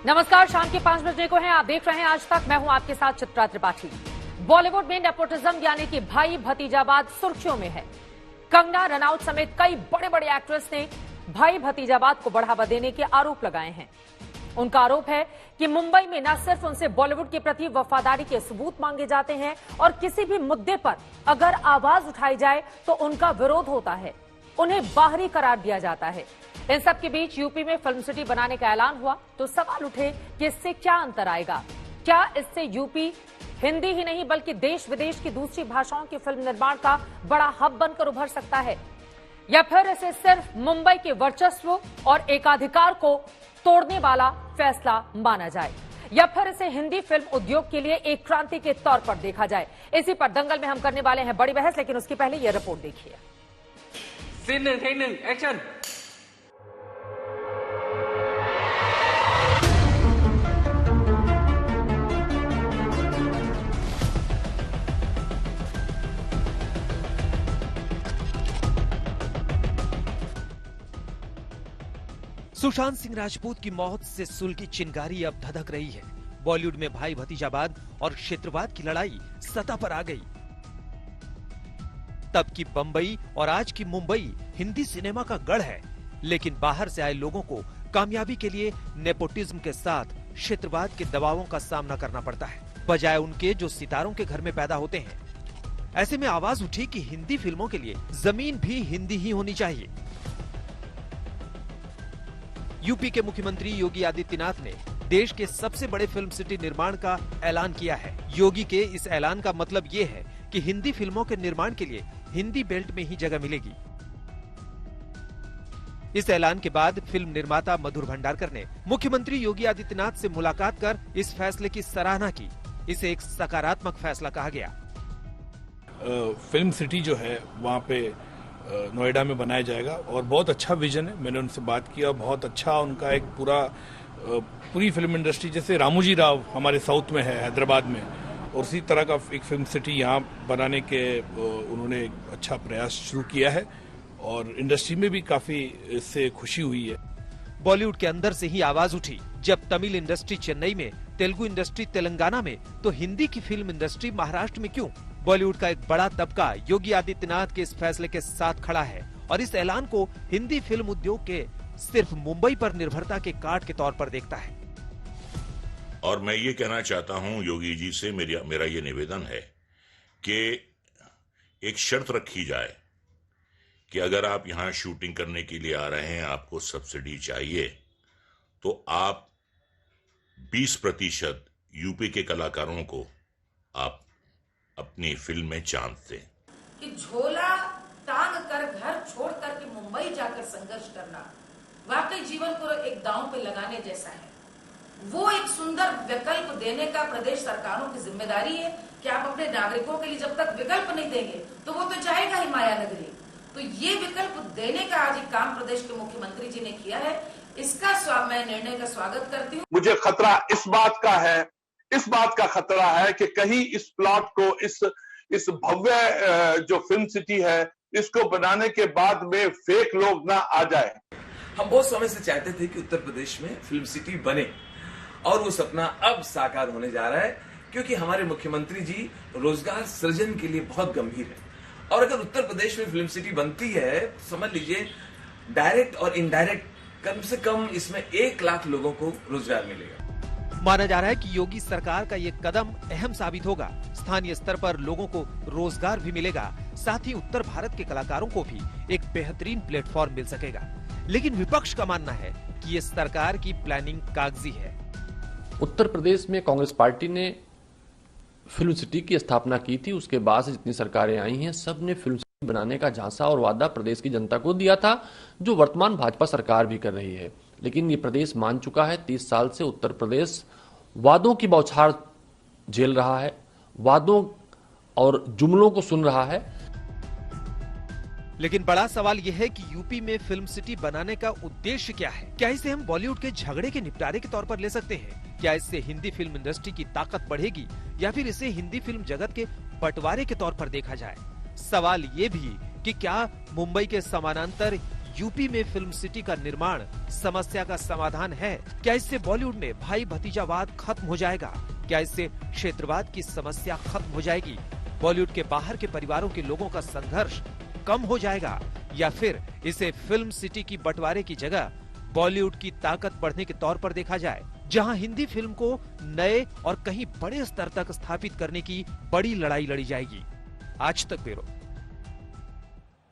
नमस्कार, शाम के 5 बजने को हैं। आप देख रहे हैं आज तक। मैं हूं आपके साथ चित्रा त्रिपाठी। बॉलीवुड में नेपोटिज्म यानी कि भाई भतीजावाद सुर्खियों में है। कंगना रनौत समेत कई बड़े बड़े एक्ट्रेस ने भाई भतीजावाद को बढ़ावा देने के आरोप लगाए हैं। उनका आरोप है कि मुंबई में न सिर्फ उनसे बॉलीवुड के प्रति वफादारी के सबूत मांगे जाते हैं और किसी भी मुद्दे पर अगर आवाज उठाई जाए तो उनका विरोध होता है, उन्हें बाहरी करार दिया जाता है। इन सब के बीच यूपी में फिल्म सिटी बनाने का ऐलान हुआ तो सवाल उठे कि इससे क्या अंतर आएगा। क्या इससे यूपी हिंदी ही नहीं बल्कि देश विदेश की दूसरी भाषाओं की फिल्म निर्माण का बड़ा हब बनकर उभर सकता है, या फिर इसे सिर्फ मुंबई के वर्चस्व और एकाधिकार को तोड़ने वाला फैसला माना जाए, या फिर इसे हिंदी फिल्म उद्योग के लिए एक क्रांति के तौर पर देखा जाए। इसी पर दंगल में हम करने वाले हैं बड़ी बहस, लेकिन उसके पहले यह रिपोर्ट देखिए। एक्शन। सुशांत सिंह राजपूत की मौत से सुलगी चिंगारी अब धधक रही है। बॉलीवुड में भाई भतीजावाद और क्षेत्रवाद की लड़ाई सतह पर आ गई। तब की बंबई और आज की मुंबई हिंदी सिनेमा का गढ़ है, लेकिन बाहर से आए लोगों को कामयाबी के लिए नेपोटिज्म के साथ क्षेत्रवाद के दबावों का सामना करना पड़ता है, बजाय उनके जो सितारों के घर में पैदा होते हैं। ऐसे में आवाज उठी कि हिंदी फिल्मों के लिए जमीन भी हिंदी ही होनी चाहिए। यूपी के मुख्यमंत्री योगी आदित्यनाथ ने देश के सबसे बड़े फिल्म सिटी निर्माण का ऐलान किया है। योगी के इस ऐलान का मतलब ये है कि हिंदी फिल्मों के निर्माण के लिए हिंदी बेल्ट में ही जगह मिलेगी। इस ऐलान के बाद फिल्म निर्माता मधुर भंडारकर ने मुख्यमंत्री योगी आदित्यनाथ से मुलाकात कर इस फैसले की सराहना की। इसे एक सकारात्मक फैसला कहा गया। फिल्म सिटी जो है वहाँ पे नोएडा में बनाया जाएगा और बहुत अच्छा विजन है। मैंने उनसे बात किया, बहुत अच्छा उनका एक पूरी फिल्म इंडस्ट्री, जैसे रामोजी राव हमारे साउथ में है हैदराबाद में, और उसी तरह का एक फिल्म सिटी यहाँ बनाने के उन्होंने अच्छा प्रयास शुरू किया है और इंडस्ट्री में भी काफी इससे खुशी हुई है। बॉलीवुड के अंदर से ही आवाज उठी जब तमिल इंडस्ट्री चेन्नई में, तेलुगु इंडस्ट्री तेलंगाना में, तो हिंदी की फिल्म इंडस्ट्री महाराष्ट्र में क्यों? बॉलीवुड का एक बड़ा तबका योगी आदित्यनाथ के इस फैसले के साथ खड़ा है और इस ऐलान को हिंदी फिल्म उद्योग के सिर्फ मुंबई पर निर्भरता के कार्ड के तौर पर देखता है। और मैं ये कहना चाहता हूं योगी जी से, मेरा ये निवेदन है कि एक शर्त रखी जाए कि अगर आप यहां शूटिंग करने के लिए आ रहे हैं, आपको सब्सिडी चाहिए, तो आप 20% यूपी के कलाकारों को आप अपनी फिल्म में चांस दें। कि झोला टांग कर घर छोड़ कर के मुंबई जाकर संघर्ष करना वाकई जीवन को एक दांव पे लगाने जैसा है। वो एक सुंदर विकल्प देने का प्रदेश सरकारों की जिम्मेदारी है कि आप अपने नागरिकों के लिए जब तक विकल्प नहीं देंगे तो वो तो जाएगा ही माया नगरी। तो ये विकल्प देने का आज एक काम प्रदेश के मुख्यमंत्री जी ने किया है। इसका मैं निर्णय का स्वागत करती हूँ। मुझे खतरा इस बात का खतरा है कि कहीं इस प्लॉट को, इस भव्य जो फिल्म सिटी है, इसको बनाने के बाद में फेक लोग ना आ जाए। हम बहुत समय से चाहते थे कि उत्तर प्रदेश में फिल्म सिटी बने और वो सपना अब साकार होने जा रहा है, क्योंकि हमारे मुख्यमंत्री जी रोजगार सृजन के लिए बहुत गंभीर है। और अगर उत्तर प्रदेश में फिल्म सिटी बनती है, समझ लीजिए डायरेक्ट और इनडायरेक्ट कम से कम इसमें 1 लाख लोगों को रोजगार मिलेगा। माना जा रहा है कि योगी सरकार का ये कदम अहम साबित होगा। स्थानीय स्तर पर लोगों को रोजगार भी मिलेगा, साथ ही उत्तर भारत के कलाकारों को भी एक बेहतरीन प्लेटफॉर्म मिल सकेगा। लेकिन विपक्ष का मानना है कि ये सरकार की प्लानिंग कागजी है। उत्तर प्रदेश में कांग्रेस पार्टी ने फिल्म सिटी की स्थापना की थी। उसके बाद से जितनी सरकारें आई हैं, सब ने फिल्म सिटी बनाने का झांसा और वादा प्रदेश की जनता को दिया था, जो वर्तमान भाजपा सरकार भी कर रही है। लेकिन ये प्रदेश मान चुका है, 30 साल से उत्तर प्रदेश वादों की बौछार झेल रहा है, वादों और जुमलों को सुन रहा है। लेकिन बड़ा सवाल यह है कि यूपी में फिल्म सिटी बनाने का उद्देश्य क्या है? क्या इसे हम बॉलीवुड के झगड़े के निपटारे के तौर पर ले सकते हैं? क्या इससे हिंदी फिल्म इंडस्ट्री की ताकत बढ़ेगी, या फिर इसे हिंदी फिल्म जगत के बंटवारे के तौर पर देखा जाए? सवाल ये भी कि क्या मुंबई के समानांतर यूपी में फिल्म सिटी का निर्माण समस्या का समाधान है? क्या इससे बॉलीवुड में भाई भतीजावाद खत्म हो जाएगा? क्या इससे क्षेत्रवाद की समस्या खत्म हो जाएगी? बॉलीवुड के बाहर के परिवारों के लोगों का संघर्ष कम हो जाएगा? या फिर इसे फिल्म सिटी की बंटवारे की जगह बॉलीवुड की ताकत बढ़ने के तौर पर देखा जाए, जहां हिंदी फिल्म को नए और कहीं बड़े स्तर तक स्थापित करने की बड़ी लड़ाई लड़ी जाएगी? आज तक ब्यूरो।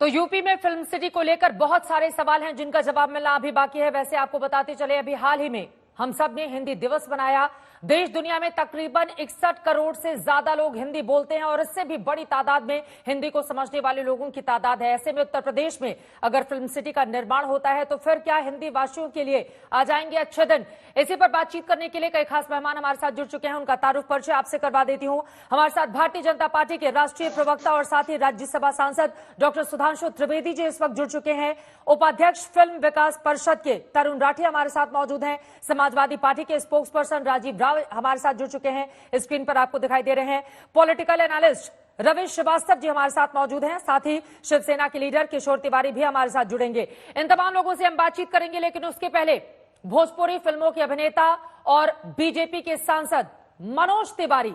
तो यूपी में फिल्म सिटी को लेकर बहुत सारे सवाल हैं जिनका जवाब मिलना अभी बाकी है। वैसे आपको बताते चले, अभी हाल ही में हम सब ने हिंदी दिवस मनाया। देश दुनिया में तकरीबन 61 करोड़ से ज्यादा लोग हिंदी बोलते हैं और इससे भी बड़ी तादाद में हिंदी को समझने वाले लोगों की तादाद है। ऐसे में उत्तर प्रदेश में अगर फिल्म सिटी का निर्माण होता है तो फिर क्या हिंदी वासियों के लिए आ जाएंगे अच्छे दिन? इसी पर बातचीत करने के लिए कई खास मेहमान हमारे साथ जुड़ चुके हैं। उनका तारुफ परिचय आपसे करवा देती हूँ। हमारे साथ भारतीय जनता पार्टी के राष्ट्रीय प्रवक्ता और साथ ही राज्यसभा सांसद डॉक्टर सुधांशु त्रिवेदी जी इस वक्त जुड़ चुके हैं। उपाध्यक्ष फिल्म विकास परिषद के तरुण राठी हमारे साथ मौजूद हैं। समाजवादी पार्टी के स्पोक्स पर्सन राजीव राव हमारे साथ जुड़ चुके हैं, स्क्रीन पर आपको दिखाई दे रहे हैं। पॉलिटिकल एनालिस्ट रवि श्रीवास्तव जी हमारे साथ मौजूद हैं। साथ ही शिवसेना के लीडर किशोर तिवारी भी हमारे साथ जुड़ेंगे। इन तमाम लोगों से हम बातचीत करेंगे, लेकिन उसके पहले भोजपुरी फिल्मों के अभिनेता और बीजेपी के सांसद मनोज तिवारी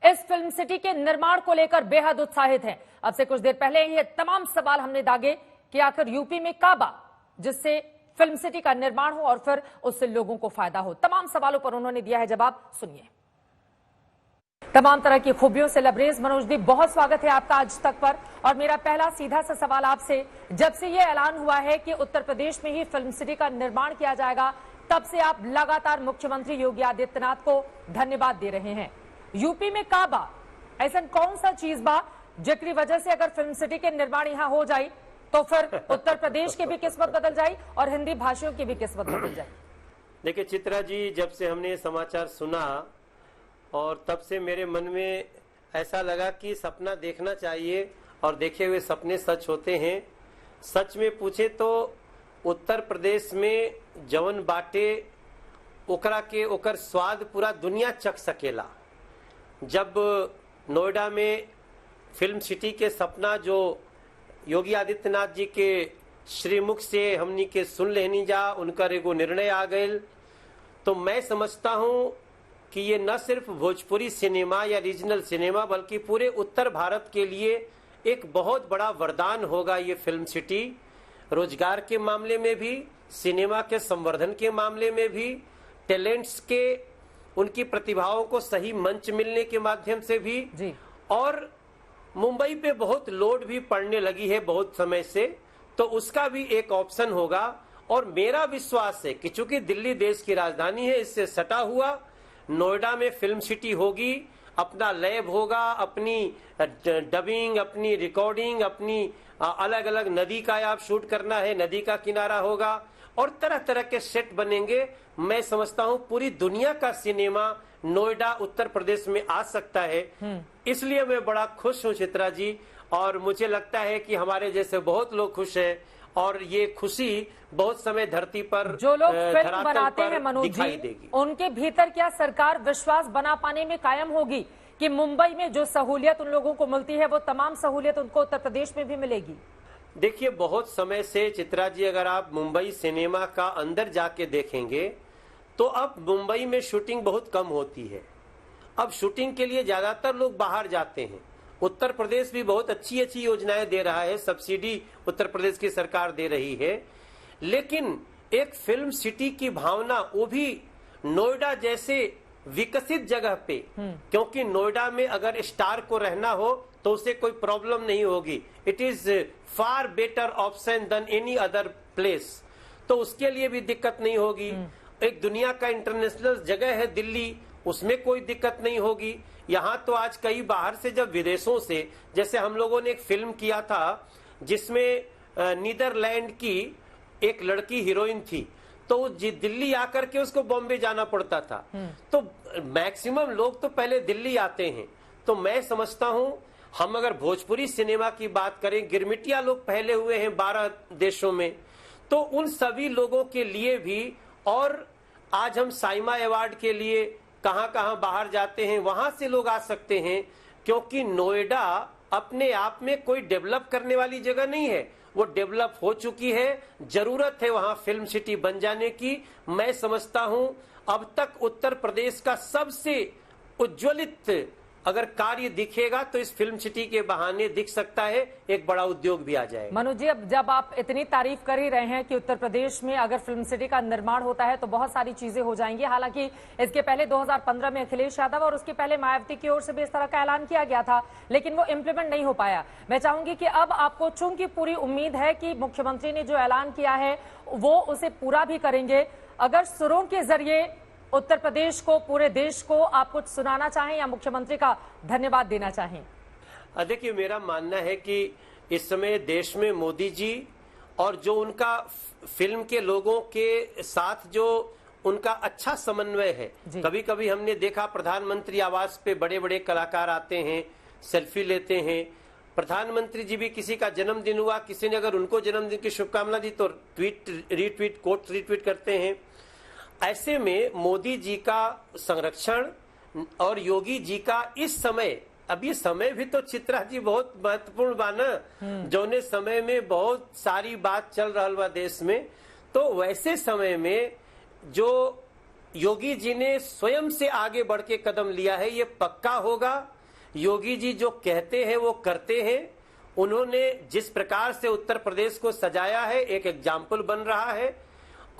इस फिल्म सिटी के निर्माण को लेकर बेहद उत्साहित हैं। अब से कुछ देर पहले ये तमाम सवाल हमने दागे कि आखिर यूपी में काबा जिससे फिल्म सिटी का निर्माण हो और फिर उससे लोगों को फायदा हो। तमाम सवालों पर उन्होंने दिया है जवाब, सुनिए। तमाम तरह की खूबियों से लबरेज मनोज जी, बहुत स्वागत है आपका आज तक पर। और मेरा पहला सीधा सा सवाल आपसे, जब से ये ऐलान हुआ है कि उत्तर प्रदेश में ही फिल्म सिटी का निर्माण किया जाएगा, तब से आप लगातार मुख्यमंत्री योगी आदित्यनाथ को धन्यवाद दे रहे हैं। यूपी में काबा ऐसा कौन सा चीज बा जिसकी वजह से अगर फिल्म सिटी के निर्माण यहाँ हो जाए तो फिर उत्तर प्रदेश की भी किस्मत बदल जाए और हिंदी भाषियों की भी किस्मत बदल जाए? देखिए चित्रा जी, जब से हमने ये समाचार सुना और तब से मेरे मन में ऐसा लगा कि सपना देखना चाहिए और देखे हुए सपने सच होते हैं। सच में पूछे तो उत्तर प्रदेश में जवन बाटे ओकरा के ओकर स्वाद पूरा दुनिया चख सकेला। जब नोएडा में फिल्म सिटी के सपना जो योगी आदित्यनाथ जी के श्रीमुख से हमनी के सुन लेनी जा, उनका एगो निर्णय आ गए, तो मैं समझता हूं कि ये न सिर्फ भोजपुरी सिनेमा या रीजनल सिनेमा बल्कि पूरे उत्तर भारत के लिए एक बहुत बड़ा वरदान होगा ये फिल्म सिटी। रोजगार के मामले में भी, सिनेमा के संवर्धन के मामले में भी, टैलेंट्स के उनकी प्रतिभाओं को सही मंच मिलने के माध्यम से भी जी। और मुंबई पे बहुत लोड भी पड़ने लगी है बहुत समय से, तो उसका भी एक ऑप्शन होगा। और मेरा विश्वास है कि चूंकि दिल्ली देश की राजधानी है, इससे सटा हुआ नोएडा में फिल्म सिटी होगी, अपना लैब होगा, अपनी डबिंग, अपनी रिकॉर्डिंग, अपनी अलग अलग नदी का आप शूट करना है, नदी का किनारा होगा और तरह तरह के सेट बनेंगे। मैं समझता हूं पूरी दुनिया का सिनेमा नोएडा उत्तर प्रदेश में आ सकता है। इसलिए मैं बड़ा खुश हूं चित्रा जी, और मुझे लगता है कि हमारे जैसे बहुत लोग खुश हैं और ये खुशी बहुत समय धरती पर जो लोग फिल्म बनाते हैं मनोज जी, उनके भीतर क्या सरकार विश्वास बना पाने में कायम होगी कि मुंबई में जो सहूलियत उन लोगों को मिलती है वो तमाम सहूलियत उनको उत्तर प्रदेश में भी मिलेगी? देखिए बहुत समय से चित्रा जी, अगर आप मुंबई सिनेमा का अंदर जाके देखेंगे तो अब मुंबई में शूटिंग बहुत कम होती है। अब शूटिंग के लिए ज्यादातर लोग बाहर जाते हैं। उत्तर प्रदेश भी बहुत अच्छी अच्छी योजनाएं दे रहा है, सब्सिडी उत्तर प्रदेश की सरकार दे रही है, लेकिन एक फिल्म सिटी की भावना वो भी नोएडा जैसे विकसित जगह पे, क्योंकि नोएडा में अगर स्टार को रहना हो तो उसे कोई प्रॉब्लम नहीं होगी। It is far better option than any other place, तो उसके लिए भी दिक्कत नहीं होगी। एक दुनिया का इंटरनेशनल जगह है दिल्ली, उसमें कोई दिक्कत नहीं होगी। यहाँ तो आज कई बाहर से जब विदेशों से, जैसे हम लोगों ने एक फिल्म किया था जिसमें नीदरलैंड की एक लड़की हीरोइन थी, तो दिल्ली आकर के उसको बॉम्बे जाना पड़ता था। तो मैक्सिमम लोग तो पहले दिल्ली आते हैं। तो मैं समझता हूं हम अगर भोजपुरी सिनेमा की बात करें, गिरमिटिया लोग पहले हुए हैं 12 देशों में, तो उन सभी लोगों के लिए भी, और आज हम साइमा अवार्ड के लिए कहां कहां बाहर जाते हैं, वहां से लोग आ सकते हैं, क्योंकि नोएडा अपने आप में कोई डेवलप करने वाली जगह नहीं है, वो डेवलप हो चुकी है। जरूरत है वहां फिल्म सिटी बन जाने की। मैं समझता हूं अब तक उत्तर प्रदेश का सबसे उज्ज्वलित अगर कार्य दिखेगा तो इस फिल्म सिटी के बहाने दिख सकता है, एक बड़ा उद्योग भी आ जाएगा। मनोज जी, अब जब आप इतनी तारीफ कर ही रहे हैं कि उत्तर प्रदेश में अगर फिल्म सिटी का निर्माण होता है तो बहुत सारी चीजें हो जाएंगी। हालांकि इसके पहले 2015 में अखिलेश यादव और उसके पहले मायावती की ओर से भी इस तरह का ऐलान किया गया था, लेकिन वो इम्प्लीमेंट नहीं हो पाया। मैं चाहूंगी कि अब आपको चूंकि पूरी उम्मीद है कि मुख्यमंत्री ने जो ऐलान किया है वो उसे पूरा भी करेंगे, अगर सुरों के जरिए उत्तर प्रदेश को, पूरे देश को आप कुछ सुनाना चाहें या मुख्यमंत्री का धन्यवाद देना चाहें? देखिए, मेरा मानना है कि इस समय देश में मोदी जी और जो उनका फिल्म के लोगों के साथ जो उनका अच्छा समन्वय है, कभी कभी हमने देखा प्रधानमंत्री आवास पे बड़े बड़े कलाकार आते हैं, सेल्फी लेते हैं। प्रधानमंत्री जी भी किसी का जन्मदिन हुआ, किसी ने अगर उनको जन्मदिन की शुभकामना दी तो ट्वीट रीट्वीट कोट रीट्वीट करते हैं। ऐसे में मोदी जी का संरक्षण और योगी जी का इस समय, अब ये समय भी तो चित्रा जी बहुत महत्वपूर्ण बा ना, जौने समय में बहुत सारी बात चल रहा बा देश में, तो वैसे समय में जो योगी जी ने स्वयं से आगे बढ़ के कदम लिया है, ये पक्का होगा। योगी जी जो कहते हैं वो करते हैं। उन्होंने जिस प्रकार से उत्तर प्रदेश को सजाया है, एक एग्जाम्पल बन रहा है।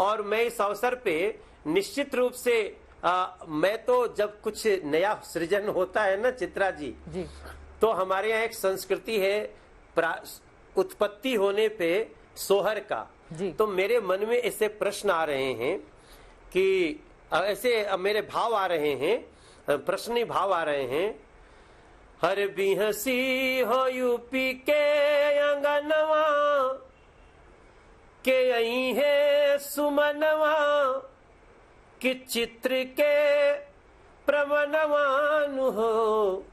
और मैं इस अवसर पे निश्चित रूप से मैं तो जब कुछ नया सृजन होता है ना चित्रा जी, तो हमारे यहाँ एक संस्कृति है उत्पत्ति होने पे सोहर का। तो मेरे मन में ऐसे प्रश्न आ रहे हैं कि ऐसे मेरे भाव आ रहे हैं, प्रश्न भाव आ रहे हैं। हर बिहसी हो यूपी के अंगनवा के यही है सुमनवा कि चित्र के प्रमनवान हो,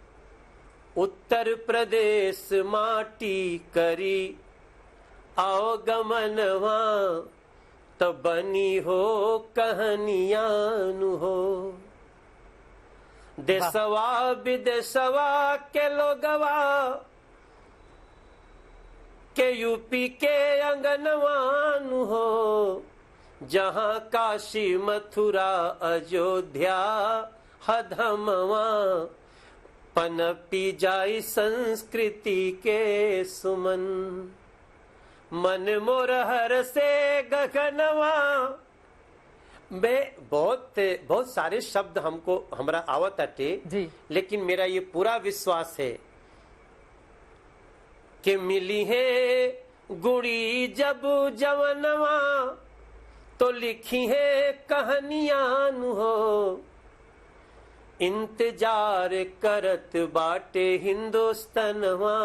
उत्तर प्रदेश माटी करी आओ गमनवा तब बनी हो कहानियान हो। देशवा विदेशवा के लोगवा के यूपी के अंगनवान हो, जहां काशी मथुरा अयोध्या हधमवा पनपी जाई संस्कृति के सुमन। मन मोर हर से गगनवा। मैं बहुत सारे शब्द हमको हमरा आवत अटे, लेकिन मेरा ये पूरा विश्वास है कि मिली है गुड़ी जब जवनवा तो लिखी है कहानियां हो। इंतजार करत बाटे हिंदुस्तानवा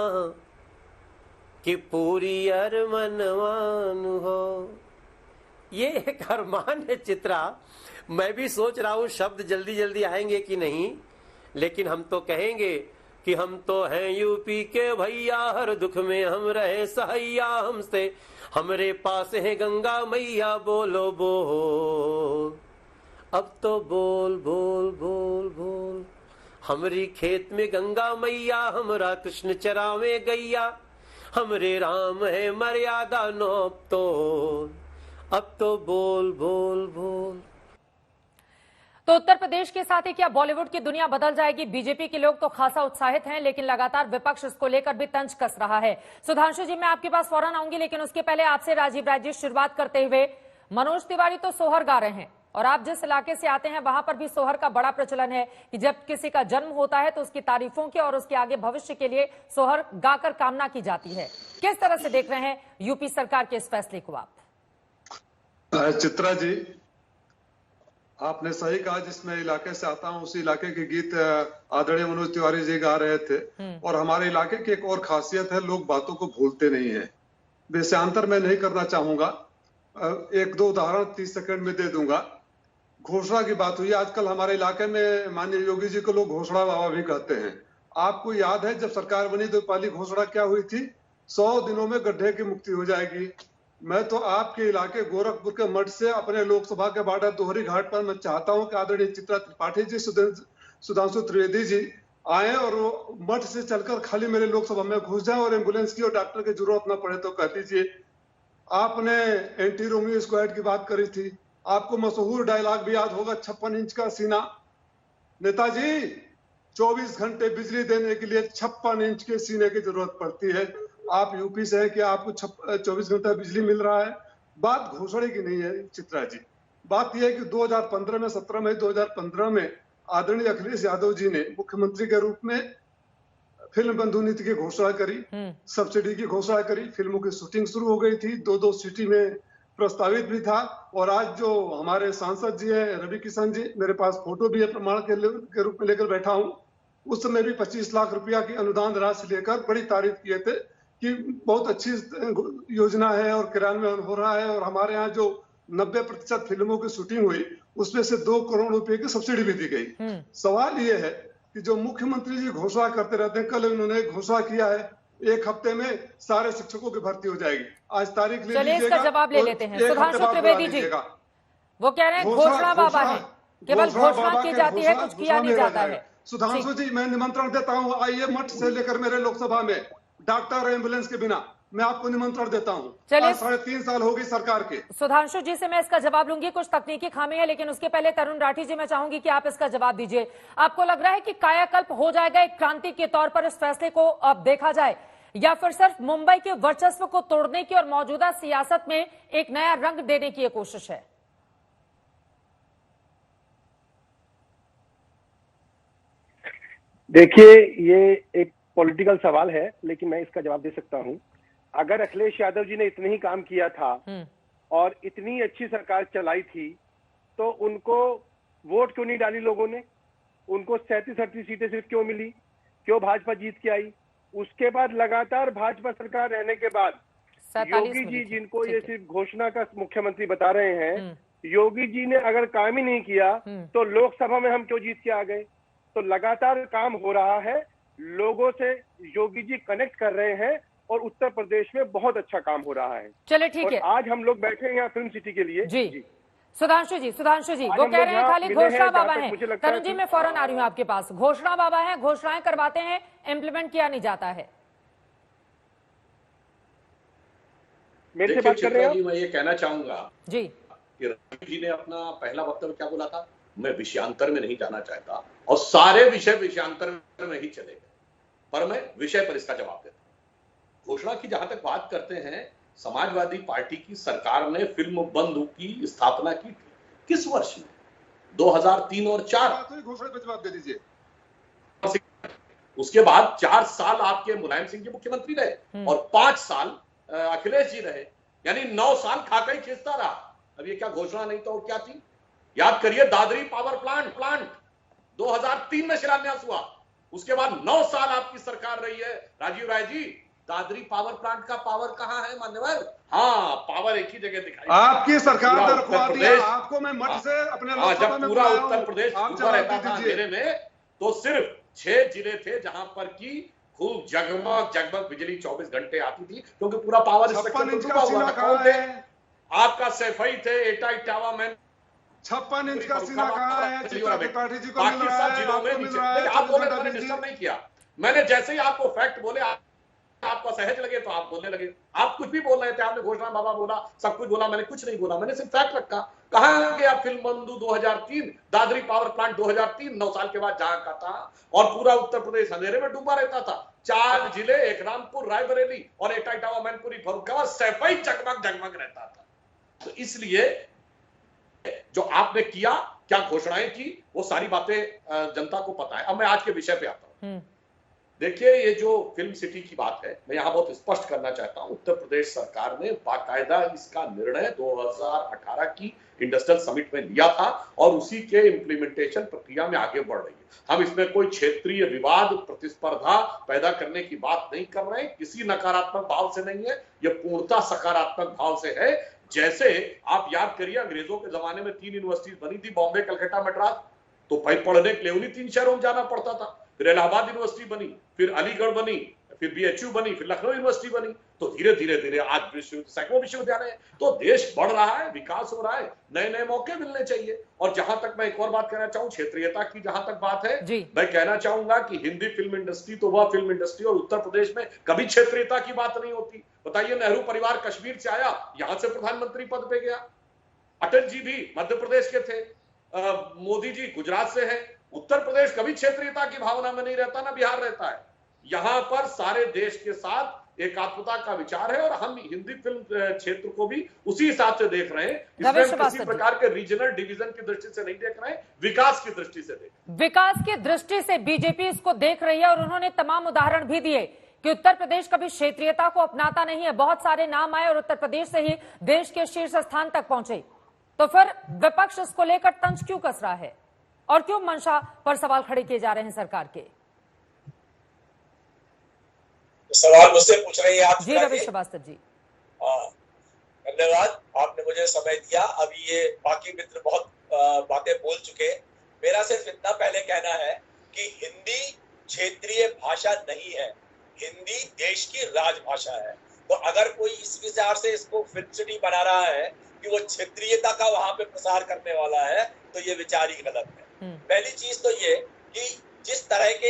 कि पूरी अरमनवान हो। ये एक अरमान है चित्रा। मैं भी सोच रहा हूँ शब्द जल्दी जल्दी आएंगे कि नहीं, लेकिन हम तो कहेंगे कि हम तो हैं यूपी के भैया, हर दुख में हम रहे सहैया, हमसे हमरे पास है गंगा मैया, बोलो बोल अब तो बोल बोल बोल बोल। हमरी खेत में गंगा मैया, हमरा कृष्ण चरावे गैया, हमरे राम है मर्यादा नौप तो अब तो बोल बोल बोल। तो उत्तर प्रदेश के साथ ही क्या बॉलीवुड की दुनिया बदल जाएगी? बीजेपी के लोग तो खासा उत्साहित हैं, लेकिन लगातार विपक्ष इसको लेकर भी तंज कस रहा है। सुधांशु जी, मैं आपके पास फौरन आऊंगी, लेकिन उसके पहले आपसे राजीव राजेश शुरुआत करते हुए, मनोज तिवारी तो सोहर गा रहे हैं और आप जिस इलाके से आते हैं वहां पर भी सोहर का बड़ा प्रचलन है कि जब किसी का जन्म होता है तो उसकी तारीफों के और उसके आगे भविष्य के लिए सोहर गाकर कामना की जाती है। किस तरह से देख रहे हैं यूपी सरकार के इस फैसले को आप? चित्रा जी, आपने सही कहा। जिस मैं इलाके से आता हूं उसी इलाके के गीत आदरणीय मनोज तिवारी जी गा रहे थे। और हमारे इलाके की एक और खासियत है, लोग बातों को भूलते नहीं है। विषयांतर मैं नहीं करना चाहूंगा, एक दो उदाहरण 30 सेकंड में दे दूंगा। घोषणा की बात हुई, आजकल हमारे इलाके में माननीय योगी जी को लोग घोषणा बाबा भी कहते हैं। आपको याद है जब सरकार बनी तो पहली घोषणा क्या हुई थी? 100 दिनों में गड्ढे की मुक्ति हो जाएगी। मैं तो आपके इलाके गोरखपुर के मठ से अपने लोकसभा के बॉर्डर दोहरी घाट पर मैं चाहता हूं कि आदरणीय चित्रा त्रिपाठी जी, सुधांशु त्रिवेदी जी, आए और वो मठ से चलकर खाली मेरे लोकसभा में घुस जाए और एम्बुलेंस की और डॉक्टर की जरूरत ना पड़े तो कह दीजिए। आपने एंटी रोमियो स्क्वाड की बात करी थी, आपको मशहूर डायलॉग भी याद होगा, 56 इंच का सीना। नेताजी 24 घंटे बिजली देने के लिए 56 इंच के सीने की जरूरत पड़ती है। आप यूपी से है कि आपको 24 घंटा बिजली मिल रहा है। बात घोषणा की नहीं है चित्रा जी, बात यह है कि 2015 में 17 मई 2015 में आदरणीय अखिलेश यादव जी ने मुख्यमंत्री के रूप में फिल्म बंधु नीति की घोषणा करी, सब्सिडी की घोषणा करी, फिल्मों की शूटिंग शुरू हो गई थी, 2-2 सिटी में प्रस्तावित भी था। और आज जो हमारे सांसद जी हैं रवि किशन जी, मेरे पास फोटो भी है, प्रमाण के रूप में लेकर बैठा हूं, उस समय भी 25 लाख रुपया की अनुदान राशि लेकर बड़ी तारीफ किए थे कि बहुत अच्छी योजना है और क्रियान्वयन हो रहा है। और हमारे यहाँ जो 90% फिल्मों की शूटिंग हुई उसमें से 2 करोड़ रुपए की सब्सिडी भी दी गई। सवाल ये है कि जो मुख्यमंत्री जी घोषणा करते रहते हैं, कल उन्होंने घोषणा किया है 1 हफ्ते में सारे शिक्षकों की भर्ती हो जाएगी। आज तारीख ले चलिए इसका जवाब ले लेते हैं। सुधांशु त्रिवेदी जी वो कह रहे हैं घोषणा बाबा है, केवल घोषणा की जाती है, कुछ किया नहीं जाता है। सुधांशु जी मैं निमंत्रण देता हूँ, आइए मठ से लेकर मेरे लोकसभा में, डॉक्टर और एम्बुलेंस के बिना मैं आपको निमंत्रण देता हूँ। चलिए 3.5 साल होगी सरकार के। सुधांशु जी से मैं इसका जवाब लूंगी, कुछ तकनीकी खामी है, लेकिन उसके पहले तरुण राठी जी मैं चाहूंगी कि आप इसका जवाब दीजिए। आपको लग रहा है कि कायाकल्प हो जाएगा, एक क्रांति के तौर पर इस फैसले को अब देखा जाए, या फिर सिर्फ मुंबई के वर्चस्व को तोड़ने की और मौजूदा सियासत में एक नया रंग देने की कोशिश है? देखिए ये एक पॉलिटिकल सवाल है, लेकिन मैं इसका जवाब दे सकता हूं। अगर अखिलेश यादव जी ने इतने ही काम किया था और इतनी अच्छी सरकार चलाई थी तो उनको वोट क्यों नहीं डाली लोगों ने? उनको 37-38 सीटें सिर्फ क्यों मिली? क्यों भाजपा जीत के आई? उसके बाद लगातार भाजपा सरकार रहने के बाद योगी जी, जिनको ये सिर्फ घोषणा का मुख्यमंत्री बता रहे हैं, योगी जी ने अगर काम ही नहीं किया तो लोकसभा में हम क्यों जीत के आ गए? तो लगातार काम हो रहा है, लोगों से योगी जी कनेक्ट कर रहे हैं और उत्तर प्रदेश में बहुत अच्छा काम हो रहा है। चलिए ठीक है, आज हम लोग बैठे हैं यहाँ फिल्म सिटी के लिए। जी सुधांशु जी वो कह रहे हैं खाली घोषणा बाबा है। तरुण जी मैं फौरन आ रही हूँ आपके पास। घोषणा बाबा है, घोषणाएं करवाते हैं, इम्प्लीमेंट किया नहीं जाता है। मेरे से बात कर रहे हैं? मैं ये कहना चाहूंगा जी कि राजीव जी ने अपना पहला वक्तव्य क्या बोला था, मैं विषयांतर में नहीं जाना चाहता और सारे विषय विषयांतर में ही चले गए, पर मैं विषय पर इसका जवाब देता हूं। घोषणा की जहां तक बात करते हैं, समाजवादी पार्टी की सरकार ने फिल्म बंधु की स्थापना की थी किस वर्ष में? 2003 और 4। घोषणा पर जवाब दे दीजिए। उसके बाद 4 साल आपके मुलायम सिंह जी मुख्यमंत्री रहे और 5 साल अखिलेश जी रहे, यानी 9 साल खाका ही खींचता रहा। अब ये क्या घोषणा नहीं तो क्या थी? याद करिए, दादरी पावर प्लांट 2003 में शिलान्यास हुआ, उसके बाद 9 साल आपकी सरकार रही है राजीव राय जी। दादरी पावर प्लांट का पावर कहां है मान्यवर? हाँ, पावर एक ही जगह दिखाई, आपकी सरकार ने रखवा दिया। आपको मैं मठ से अपने जब पूरा उत्तर प्रदेश ऊपर रहता था अंधेरे में, तो सिर्फ 6 जिले थे जहां पर की खूब जगमग बिजली 24 घंटे आती थी, क्योंकि पूरा पावर स्ट्रक्चर हुआ था। आपका सैफई थे, एटा इटावा में 56 इंच का सीना कहां है? त्रिपाठी जी को मिल बाकी रहा सब है, जिलों में नीचे। आप बोले, मैंने डिस्टर्ब नहीं किया। मैंने जैसे ही आपको फैक्ट बोले, आपको सहज लगे तो आप बोलने लगे। आप कुछ भी बोल रहे थे, आपने घोषणा बाबा बोला, सब कुछ बोला, मैंने कुछ नहीं बोला, मैंने सिर्फ फैक्ट रखा। कहां गया फिल्म बंधु 2003, दादरी पावर प्लांट 2003, 9 साल के बाद जहां का था, और पूरा उत्तर प्रदेश अंधेरे में डूबा रहता था। 4 जिले, एक रामपुर, रायबरेली और एटा इटावा, मैनपुरी, फर्रुखाबाद, सैफई जगमग रहता था। तो इसलिए जो आपने किया, क्या घोषणाएं की, वो सारी बातें जनता को पता है। अब मैं आज के विषय पे आता हूं। देखिए, ये जो फिल्म सिटी की बात है, मैं यहां बहुत स्पष्ट करना चाहता हूं, उत्तर प्रदेश सरकार ने बाकायदा इसका निर्णय 2018 की इंडस्ट्रियल समिट में लिया था और उसी के इंप्लीमेंटेशन प्रक्रिया में आगे बढ़ रही है। हम इसमें कोई क्षेत्रीय विवाद, प्रतिस्पर्धा पैदा करने की बात नहीं कर रहे हैं, किसी नकारात्मक भाव से नहीं है, यह पूर्णतः सकारात्मक भाव से है। जैसे आप याद करिए, अंग्रेजों के जमाने में 3 यूनिवर्सिटीज बनी थी, बॉम्बे, कलकत्ता, मद्रास, तो भाई पढ़ने के लिए उन्हीं 3 शहरों में जाना पड़ता था। फिर इलाहाबाद यूनिवर्सिटी बनी, फिर अलीगढ़ बनी, फिर बीएचयू बनी, फिर लखनऊ यूनिवर्सिटी बनी, तो धीरे धीरे धीरे आज सैकड़ों विश्वविद्यालय है। तो देश बढ़ रहा है, विकास हो रहा है, नए नए मौके मिलने चाहिए। और जहां तक मैं एक और बात कहना चाहूं, क्षेत्रीयता की जहां तक बात है, मैं कहना चाहूंगा कि हिंदी फिल्म इंडस्ट्री तो वह फिल्म इंडस्ट्री, और उत्तर प्रदेश में कभी क्षेत्रीयता की बात नहीं होती। बताइए, नेहरू परिवार कश्मीर से आया, यहां से प्रधानमंत्री पद पे गया। अटल जी भी मध्य प्रदेश के थे, मोदी जी गुजरात से हैं। उत्तर प्रदेश कभी क्षेत्रीयता की भावना में नहीं रहता, ना बिहार रहता है। यहां पर सारे देश के साथ एकात्मता का विचार है, और हम हिंदी फिल्म क्षेत्र को भी उसी हिसाब से देख रहे हैं। इसमें हम किसी प्रकार के रीजनल डिवीजन की दृष्टि से नहीं देख रहे हैं, विकास की दृष्टि से देख। विकास की दृष्टि से बीजेपी इसको देख रही है, और उन्होंने तमाम उदाहरण भी दिए कि उत्तर प्रदेश कभी क्षेत्रीयता को अपनाता नहीं है। बहुत सारे नाम आए और उत्तर प्रदेश से ही देश के शीर्ष स्थान तक पहुंचे। तो फिर विपक्ष इसको लेकर तंज क्यों कस रहा है, और क्यों मंशा पर सवाल खड़े किए जा रहे हैं सरकार के? सवाल मुझसे पूछ रही है आप? जी रवि श्रीवास्तव जी, धन्यवाद, आपने मुझे समय दिया। अभी ये बाकी मित्र बहुत बातें बोल चुके। मेरा सिर्फ इतना पहले कहना है कि हिंदी क्षेत्रीय भाषा नहीं है, हिंदी देश की राजभाषा है। तो अगर कोई इस विचार से इसको फिल्म सिटी बना रहा है कि वो क्षेत्रीयता का वहां पे प्रसार करने वाला है, तो ये विचार ही गलत है। पहली चीज तो ये कि जिस तरह के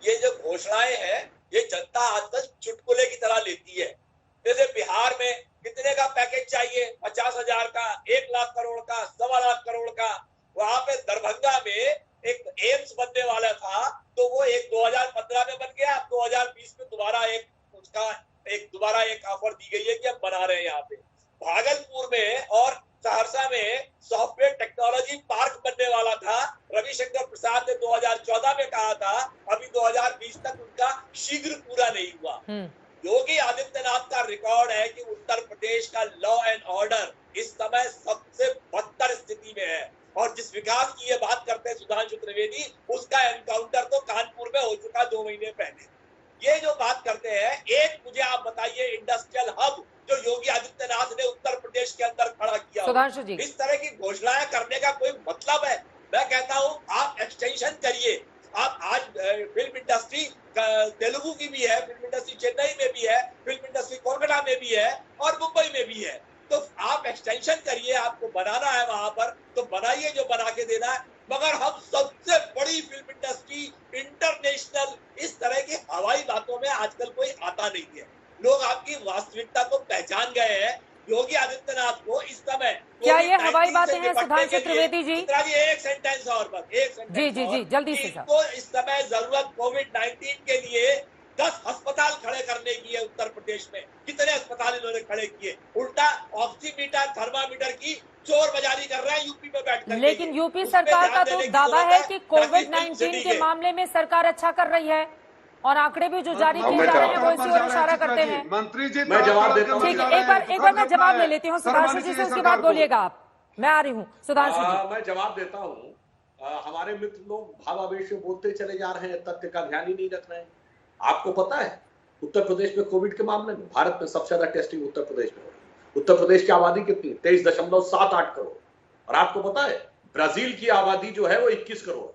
ये जो घोषणाएं हैं, ये जनता आजकल चुटकुले की तरह लेती है। जैसे बिहार में कितने का पैकेज चाहिए, 50,000 का, 1 लाख करोड़ का, 1.25 लाख करोड़ का। वहां पे दरभंगा में एक एम्स बनने वाला था, तो वो 2015 में बन गया। अब 2020 में दोबारा एक ऑफर दी गई है कि हम बना रहे हैं यहाँ पे। भागलपुर में और सहरसा में सॉफ्टवेयर टेक्नोलॉजी पार्क बनने वाला था, रविशंकर प्रसाद ने 2014 में कहा था, अभी 2020 तक उनका शीघ्र पूरा नहीं हुआ। योगी आदित्यनाथ का रिकॉर्ड है कि उत्तर प्रदेश का लॉ एंड ऑर्डर इस समय सबसे बदतर स्थिति में है, और जिस विकास की ये बात करते हैं सुधांशु त्रिवेदी, उसका एनकाउंटर तो कानपुर में हो चुका 2 महीने पहले। ये जो बात करते हैं, एक मुझे आप बताइए इंडस्ट्रियल हब जो योगी आदित्यनाथ ने उत्तर प्रदेश के अंदर खड़ा किया, इस तरह की घोषणाएं करने का कोई मतलब है? मैं कहता हूं आप एक्सटेंशन करिए। आप आज फिल्म इंडस्ट्री तेलुगु की भी है, फिल्म इंडस्ट्री चेन्नई में भी है, फिल्म इंडस्ट्री कोलकाता में भी है, और मुंबई में भी है। तो आप एक्सटेंशन करिए, आपको बनाना है वहां पर तो बनाइए जो बना के देना है। मगर हम सबसे बड़ी फिल्म इंडस्ट्री इंटरनेशनल, इस तरह की हवाई बातों में आजकल कोई आता नहीं है। लोग आपकी वास्तविकता को पहचान गए हैं। योगी आदित्यनाथ को इस समय क्या ये हवाई बातें हैं सुधांशु त्रिवेदी जी? एक सेंटेंस और बस, एक सेंटेंस जी जल्दी से। इनको इस समय जरूरत कोविड-19 के लिए 10 अस्पताल खड़े करने की है उत्तर प्रदेश में। कितने अस्पताल इन्होंने खड़े किए? उल्टा ऑक्सीमीटर, थर्मामीटर की चोर बाजारी कर रहे हैं यूपी में बैठकर। लेकिन यूपी सरकार का तो दावा है कि कोविड-19 के मामले में सरकार अच्छा कर रही है, और आंकड़े भी जो जारी किए जा रहे हैं वो इसी ओर इशारा करते हैं। मंत्री जी, मैं जवाब देता हूं। ठीक है, एक बार मैं जवाब ले लेती हूँ सुधांशु जी से, उसके बाद बोलिएगा आप। मैं आ रही हूँ सुधांशु जी। मैं जवाब देता हूँ। हमारे मित्र लोग भावावेश में बोलते चले जा रहे हैं, तथ्य का ध्यान ही नहीं रख रहे हैं। आपको पता है उत्तर प्रदेश में कोविड के मामले में भारत में सबसे ज्यादा टेस्टिंग उत्तर प्रदेश में हो रही है। उत्तर प्रदेश की आबादी कितनी? 23.78 करोड़। और आपको पता है ब्राजील की आबादी जो है वो 21 करोड़।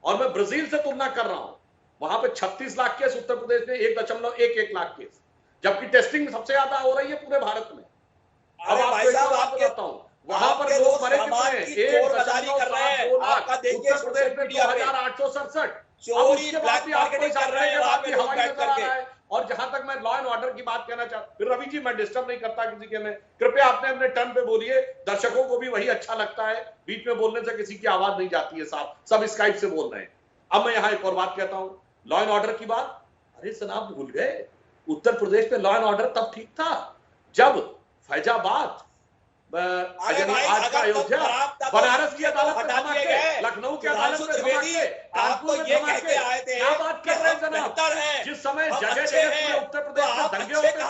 और मैं ब्राजील से तुलना कर रहा हूं, वहां पे 36 लाख केस, उत्तर प्रदेश में 1.11 लाख केस, जबकि टेस्टिंग सबसे ज्यादा हो रही है पूरे भारत में। अब आपको बताता हूं, वहां पर लोग मरे कितने हैं? 1.2 लाख। उत्तर प्रदेश में 2,867। चोरी ब्लैक मार्केटिंग कर रहे हैं वहां पे लोग बैठ करके। और जहां तक मैं लॉ एंड ऑर्डर की बात कहना चाहता हूं, रवि जी मैं डिस्टर्ब नहीं करता किसी के में, कृपया आपने अपने टर्न पे बोलिए, दर्शकों को भी वही अच्छा लगता है, बीच में बोलने से किसी की आवाज नहीं जाती है साहब, सब स्काइप से बोल रहे हैं। अब मैं यहाँ एक और बात कहता हूं, लॉ एंड ऑर्डर की बात। अरे सनाब भूल गए, उत्तर प्रदेश में लॉ एंड ऑर्डर तब ठीक था जब फैजाबाद, आज का अयोध्या, बनारस की अदालत में धमाके, लखनऊ की अदालत में धमाके, कानपुर में धमाके। क्या बात कर रहे हैं जनाब? जिस समय जगह जगह उत्तर प्रदेश में दंगे होते थे,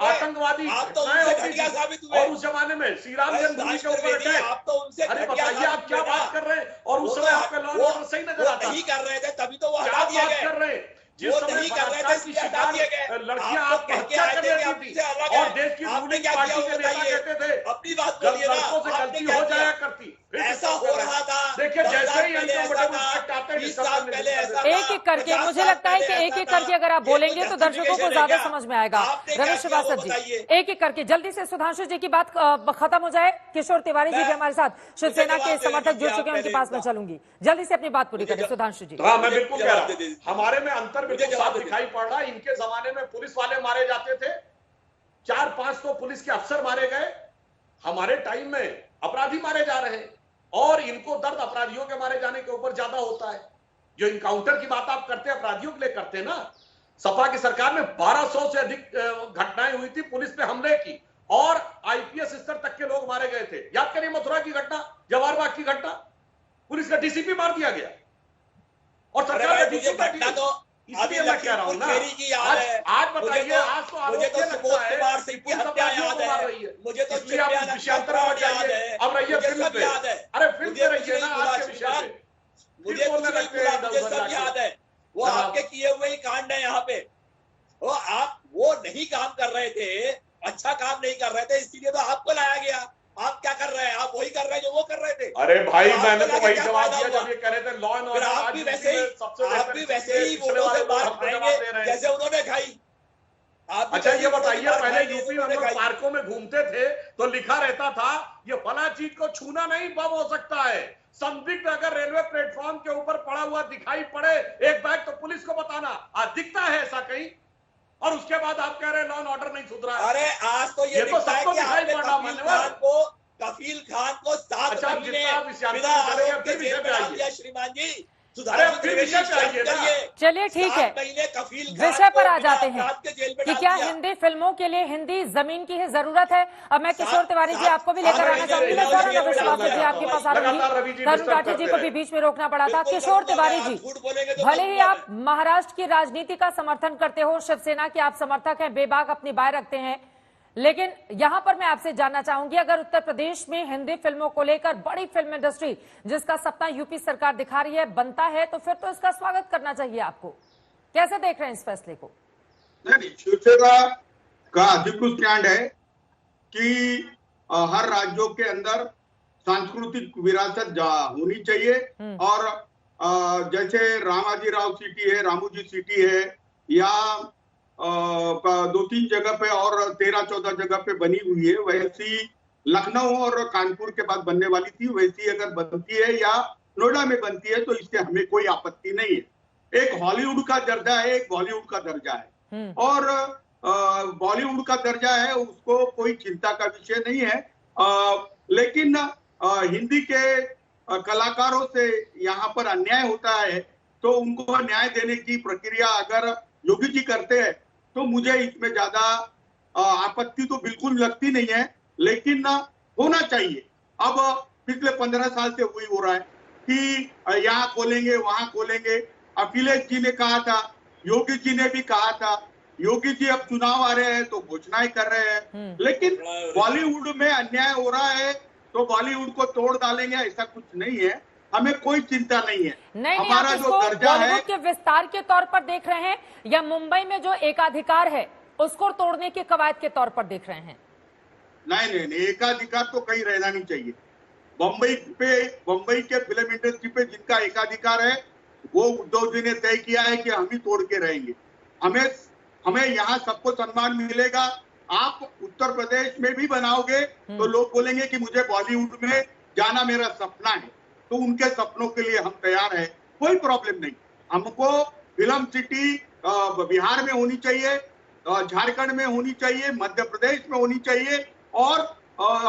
आतंकवादी घटनाएं होती थी, और उस जमाने में श्री राम जन्मभूमि के ऊपर अटैक। अरे बताइए आप क्या बात कर रहे हैं? और उस समय आपका लॉ एंड ऑर्डर सही नजर आता? नहीं कर रहे थे तभी तो वो हटा दिए गए। कर रहे हैं जिस समय की शिकार लड़कियां आत्महत्या कर रही थी, और देश की रूलिंग पार्टी के नेता कहते थे अपनी बात जब लड़कों से गलती हो जाया करती, फिर ऐसा हो रहा था। देखिए जैसे ही पहले ऐसा था, 20 साल पहले ऐसा था, एक एक करके, 50 मुझे साल लगता है कि पहले एक एक ऐसा करके था। अगर आप ये बोलेंगे कोई तो दर्शकों को justification है ज्यादा क्या? समझ में आएगा। आपने क्या रमेश किया वो श्रीवास्तव जी, बताइए। एक एक करके जल्दी से सुधांशु जी की बात खत्म हो जाए। किशोर तिवारी जी भी हमारे साथ शिवसेना के समर्थक जुड़ चुके हैं, उनके पास में चलूंगी। जल्दी से अपनी बात पूरी करें सुधांशु जी। हाँ, मैं बिल्कुल कह रहा हूँ, हमारे में अंतर बिल्कुल साफ दिखाई पड़ रहा है। इनके जमाने में पुलिस वाले मारे जाते थे, 4-5 तो पुलिस के अफसर मारे गए। हमारे टाइम में अपराधी मारे जा रहे हैं, और इनको दर्द अपराधियों के मारे जाने के ऊपर ज्यादा होता है। जो इनकाउंटर की बात आप करते हैं, अपराधियों के लिए करते हैं ना। सपा की सरकार में 1200 से अधिक घटनाएं हुई थी पुलिस पे हमले की, और आईपीएस स्तर तक के लोग मारे गए थे। याद करिए मथुरा की घटना, जवाहरबाग की घटना, पुलिस का डीसीपी मार दिया गया, और सरकार ने मुझे घटना तो इसलिए मैं कह रहा हूं ना, की याद है। आज बताइए, आज तो मुझे तो सुबोध कुमार सिंह की हत्या याद है, मुझे तो विषयांतर में जाइए। अब रहिए फिल्म पे, याद है, अरे फिल्म पे रहिए ना, आज के विषय पे मुझे कुछ नहीं भूला, मुझे सब याद है। वो आपके किए हुए ही कांड है यहाँ पे। वो आप वो नहीं काम कर रहे थे, अच्छा काम नहीं कर रहे थे, इसीलिए तो आपको लाया गया। आप क्या कर रहे हैं? आप वही कर रहे हैं जो वो कर रहे थे। अरे भाई, मैंने तो वही जवाब दिया जब ये कह रहे थे लॉ एंड ऑर्डर। आप भी वैसे ही वोटों से मार खाएंगे जैसे उन्होंने खाई। अच्छा ये बताइए, पहले यूपी में हम लोग पार्कों में घूमते थे तो लिखा रहता था ये फला चीज को छूना नहीं, बम हो सकता है। संदिग्ध अगर रेलवे प्लेटफॉर्म के ऊपर पड़ा हुआ दिखाई पड़े एक बैग, तो पुलिस को बताना। आज दिखता है ऐसा कहीं? और उसके बाद आप कह रहे हैं लॉ एंड ऑर्डर नहीं सुधरा है। अरे आज तो ये तो सबको दिखाई पड़ रहा। कफील खान को 7 महीने बिना आरोप के जेल में डाल दिया। श्रीमान जी, चलिए ठीक है, विषय पर आ जाते हैं कि क्या हिंदी फिल्मों के लिए हिंदी जमीन की है जरूरत है। अब मैं किशोर तिवारी जी आपको भी लेकर आना चाहूंगी। मैं फौरन रमेश श्रीवास्तव जी आपके पास आ रही हूँ, तरुण राठी जी को भी बीच में रोकना पड़ा था। किशोर तिवारी जी, भले ही आप महाराष्ट्र की राजनीति का समर्थन करते हो, शिवसेना के आप समर्थक हैं, बेबाक अपनी बाय रखते हैं, लेकिन यहां पर मैं आपसे जानना चाहूंगी, अगर उत्तर प्रदेश में हिंदी फिल्मों को लेकर बड़ी फिल्म इंडस्ट्री जिसका सपना यूपी सरकार दिखा रही है बनता है, तो फिर तो इसका स्वागत करना चाहिए आपको। कैसे देख रहे हैं इस फैसले को? नहीं, शिवसेना का अधिकृत स्टैंड है कि हर राज्यों के अंदर सांस्कृतिक विरासत होनी चाहिए, और जैसे रामाजीराव सिटी है, रामोजी सिटी है, या 2-3 जगह पे और 13-14 जगह पे बनी हुई है, वैसी लखनऊ और कानपुर के बाद बनने वाली थी, वैसी अगर बनती है या नोएडा में बनती है तो इससे हमें कोई आपत्ति नहीं है। एक हॉलीवुड का दर्जा है, एक बॉलीवुड का दर्जा है, और बॉलीवुड का दर्जा है, उसको कोई चिंता का विषय नहीं है। लेकिन हिंदी के कलाकारों से यहाँ पर अन्याय होता है, तो उनको न्याय देने की प्रक्रिया अगर योगी जी करते हैं तो मुझे इसमें ज्यादा आपत्ति तो बिल्कुल लगती नहीं है, लेकिन होना चाहिए। अब पिछले 15 साल से वही हो रहा है कि यहाँ खोलेंगे वहां खोलेंगे। अखिलेश जी ने कहा था, योगी जी ने भी कहा था, योगी जी अब चुनाव आ रहे हैं तो घोषणाएं कर रहे हैं, लेकिन बॉलीवुड में अन्याय हो रहा है तो बॉलीवुड को तोड़ डालेंगे, ऐसा कुछ नहीं है। हमें कोई चिंता नहीं है। नहीं, हमारा आप जो दर्जा है बॉलीवुड के विस्तार के तौर पर देख रहे हैं, या मुंबई में जो एकाधिकार है उसको तोड़ने के कवायद के तौर पर देख रहे हैं? नहीं, एकाधिकार तो कहीं रहना नहीं चाहिए। बम्बई के फिल्म इंडस्ट्री पे जिनका एकाधिकार है, वो उद्धव जी ने तय किया है कि हम ही तोड़ के रहेंगे। हमें यहाँ सबको सम्मान मिलेगा। आप उत्तर प्रदेश में भी बनाओगे तो लोग बोलेंगे कि मुझे बॉलीवुड में जाना मेरा सपना है, तो उनके सपनों के लिए हम तैयार हैं, कोई प्रॉब्लम नहीं। हमको फिल्म सिटी बिहार में होनी चाहिए, झारखंड में होनी चाहिए, मध्य प्रदेश में होनी चाहिए, और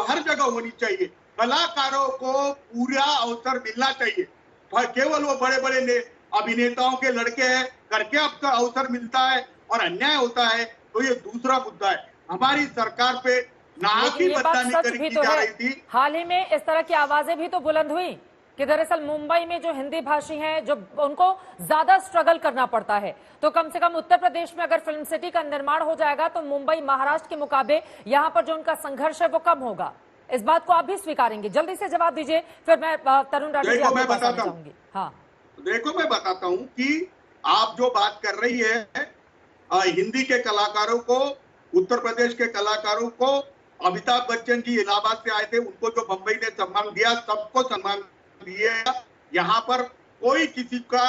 हर जगह होनी चाहिए। कलाकारों को पूरा अवसर मिलना चाहिए। केवल वो बड़े बड़े अभिनेताओं के लड़के हैं करके अब अवसर मिलता है और अन्याय होता है, तो ये दूसरा मुद्दा है। हमारी सरकार पे नाकी बदनामी की जा रही थी। हाल ही में इस तरह की आवाजें भी तो बुलंद हुई कि दरअसल मुंबई में जो हिंदी भाषी हैं, जो उनको ज्यादा स्ट्रगल करना पड़ता है, तो कम से कम उत्तर प्रदेश में अगर फिल्म सिटी का निर्माण हो जाएगा तो मुंबई महाराष्ट्र के मुकाबले यहाँ पर जो उनका संघर्ष है वो कम होगा। इस बात को आप भी स्वीकारेंगे? जल्दी से जवाब दीजिए, फिर मैं तरुण राठी जी आपको बताना चाहूंगी। हाँ देखो, मैं बताता हूँ कि आप जो बात कर रही है, हिंदी के कलाकारों को, उत्तर प्रदेश के कलाकारों को अमिताभ बच्चन जी इलाहाबाद से आए थे, उनको जो बंबई ने सम्मान दिया, सबको सम्मान दिया। यहाँ पर कोई किसी का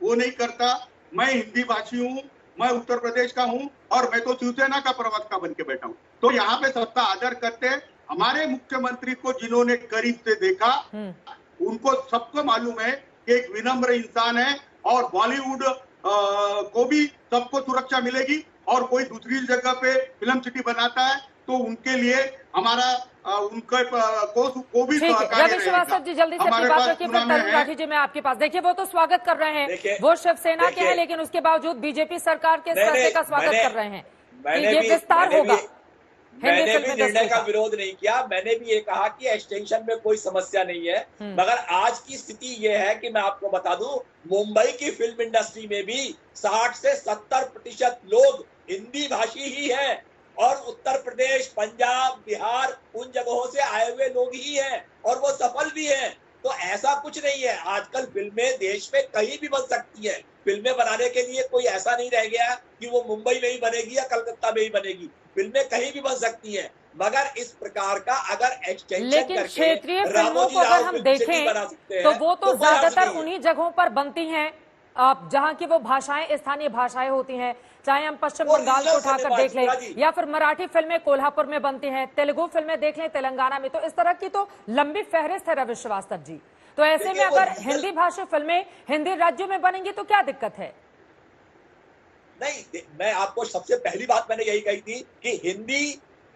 वो नहीं करता। मैं हिंदी भाषी हूँ, मैं उत्तर प्रदेश का हूँ और मैं तो शिवसेना का प्रवक्ता बन के बैठा हूँ। तो यहाँ पे सबका आदर करते हैं। हमारे मुख्यमंत्री को जिन्होंने करीब से देखा, उनको सबको मालूम है कि एक विनम्र इंसान है और बॉलीवुड को भी सबको सुरक्षा मिलेगी। और कोई दूसरी जगह पे फिल्म सिटी बनाता है तो उनके लिए हमारा उनके को भी रवि श्रीवास्तव जी, जल्दी से अपनी बात रखिए, फिर तरुण राठी जी मैं आपके पास। देखिए, वो तो स्वागत कर रहे हैं, वो शिवसेना के हैं, लेकिन उसके बावजूद बीजेपी सरकार के फैसले का स्वागत कर रहे हैं कि ये विस्तार होगा। मैंने भी निर्णय का विरोध नहीं किया। मैंने भी ये कहा कि एक्सटेंशन में कोई समस्या नहीं है, मगर आज की स्थिति ये है कि मैं आपको बता दूं, मुंबई की फिल्म इंडस्ट्री में भी 60 से 70% लोग हिंदी भाषी ही हैं और उत्तर प्रदेश, पंजाब, बिहार उन जगहों से आए हुए लोग ही हैं और वो सफल भी हैं। तो ऐसा कुछ नहीं है। आजकल फिल्में देश में कहीं भी बन सकती हैं। फिल्में बनाने के लिए कोई ऐसा नहीं रह गया कि वो मुंबई में ही बनेगी या कलकत्ता में ही बनेगी। फिल्में कहीं भी बन सकती हैं, मगर इस प्रकार का अगर एक्सटेंशन लेकिन क्षेत्रीय फिल्मों को अगर हम देखें तो वो तो ज्यादातर उन्हीं जगहों पर बनती हैं जहां की वो भाषाएं स्थानीय भाषाएं होती हैं। चाहे हम पश्चिम बंगाल को उठाकर देख लें या फिर मराठी फिल्में कोल्हापुर में बनती हैं, तेलुगु फिल्में देख लें तेलंगाना में। तो इस तरह की तो लंबी फहरिस्त है रवि श्रीवास्तव जी। तो ऐसे में अगर हिंदी भाषी फिल्में हिंदी राज्यों में बनेंगी तो क्या दिक्कत है? नहीं, मैं आपको सबसे पहली बात मैंने यही कही थी कि हिंदी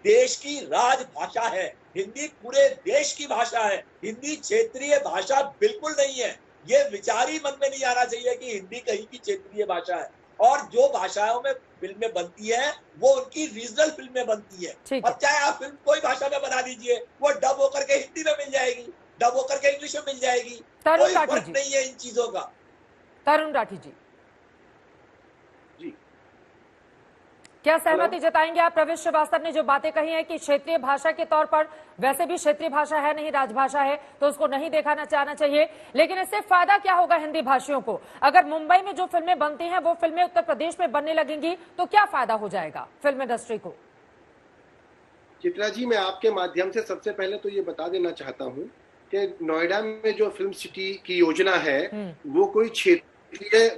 देश की राजभाषा है, हिंदी पूरे देश की भाषा है, हिंदी क्षेत्रीय भाषा बिल्कुल नहीं है। ये विचार ही मन में नहीं आना चाहिए कि हिंदी कहीं की क्षेत्रीय भाषा है। और जो भाषाओं में फिल्में बनती है वो उनकी रीजनल फिल्में बनती है। अब चाहे आप फिल्म कोई भाषा में बना दीजिए, वो डब होकर के हिंदी में मिल जाएगी, डब होकर के इंग्लिश में मिल जाएगी, कोई फर्क नहीं है इन चीजों का। तरुण राठी जी, क्या सहमति जताएंगे आप? रवि श्रीवास्तव ने जो बातें कही हैं कि क्षेत्रीय भाषा के तौर पर, वैसे भी क्षेत्रीय भाषा है नहीं, राजभाषा है, तो उसको नहीं देखना चाहना चाहिए, लेकिन इससे फायदा क्या होगा हिंदी भाषियों को? अगर मुंबई में जो फिल्में बनती हैं वो फिल्में उत्तर प्रदेश में बनने लगेंगी तो क्या फायदा हो जाएगा फिल्म इंडस्ट्री को? चित्रा जी, मैं आपके माध्यम से सबसे पहले तो ये बता देना चाहता हूँ कि नोएडा में जो फिल्म सिटी की योजना है वो कोई क्षेत्रीय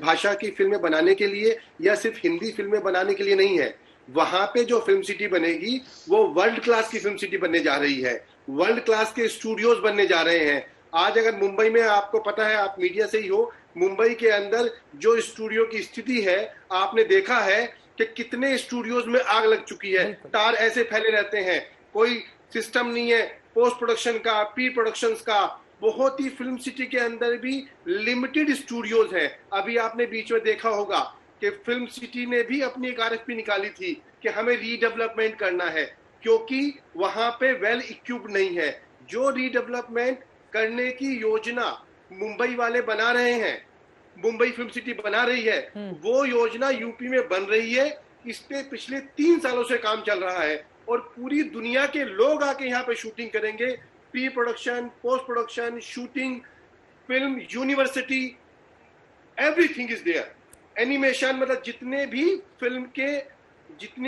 भाषा की फिल्में बनाने के लिए या सिर्फ हिंदी फिल्में बनाने के लिए नहीं है। वहां पे जो फिल्म सिटी बनेगी वो वर्ल्ड क्लास की फिल्म सिटी बनने जा रही है, वर्ल्ड क्लास के स्टूडियोज बनने जा रहे हैं। आज अगर मुंबई में, आपको पता है, आप मीडिया से ही हो, मुंबई के अंदर जो स्टूडियो की स्थिति है, आपने देखा है कि कितने स्टूडियोज में आग लग चुकी है, तार ऐसे फैले रहते हैं, कोई सिस्टम नहीं है पोस्ट प्रोडक्शन का, प्री प्रोडक्शन का। बहुत ही फिल्म सिटी के अंदर भी लिमिटेड स्टूडियोज हैं। अभी आपने बीच में देखा होगा कि फिल्म सिटी ने भी अपनी एक आरएफपी निकाली थी कि हमें रीडेवलपमेंट करना है, क्योंकि वहां पे वेल इक्विप्ड नहीं है। जो रीडेवलपमेंट करने की योजना मुंबई वाले बना रहे हैं, मुंबई फिल्म सिटी बना रही है, वो योजना यूपी में बन रही है। इस पे पिछले 3 सालों से काम चल रहा है और पूरी दुनिया के लोग आके यहाँ पे शूटिंग करेंगे। Pre production, post production, shooting, film university, everything is there. Animation, मतलब जितने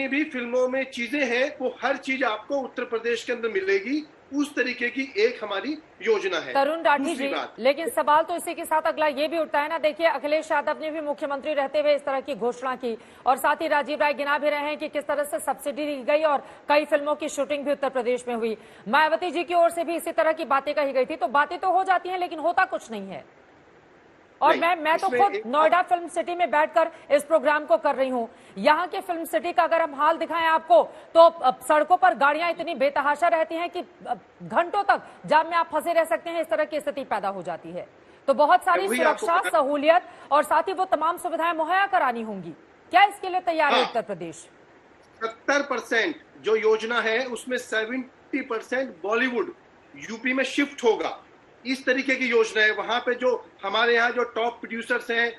भी फिल्मों में चीजें हैं वो हर चीज आपको उत्तर प्रदेश के अंदर मिलेगी। उस तरीके की एक हमारी योजना है। तरुण राठी जी, लेकिन सवाल तो इसी के साथ अगला ये भी उठता है ना। देखिए, अखिलेश यादव ने भी मुख्यमंत्री रहते हुए इस तरह की घोषणा की और साथ ही राजीव राय गिना भी रहे हैं कि किस तरह से सब्सिडी दी गई और कई फिल्मों की शूटिंग भी उत्तर प्रदेश में हुई। मायावती जी की ओर से भी इसी तरह की बातें कही गई थी। तो बातें तो हो जाती हैं लेकिन होता कुछ नहीं है। और मैं तो खुद नोएडा फिल्म सिटी में बैठकर इस प्रोग्राम को कर रही हूं। यहाँ के फिल्म सिटी का अगर हम हाल दिखाएं आपको तो सड़कों पर गाड़ियां इतनी बेतहाशा रहती हैं कि घंटों तक जाम में आप फंसे रह सकते हैं। इस तरह की स्थिति पैदा हो जाती है। तो बहुत सारी सुरक्षा, सहूलियत और साथ ही वो तमाम सुविधाएं मुहैया करानी होंगी। क्या इसके लिए तैयार है उत्तर प्रदेश? 70% जो योजना है उसमें 70% बॉलीवुड यूपी में शिफ्ट होगा। इस तरीके की योजना है। वहां पे जो हमारे यहाँ जो टॉप प्रोड्यूसर्स हैं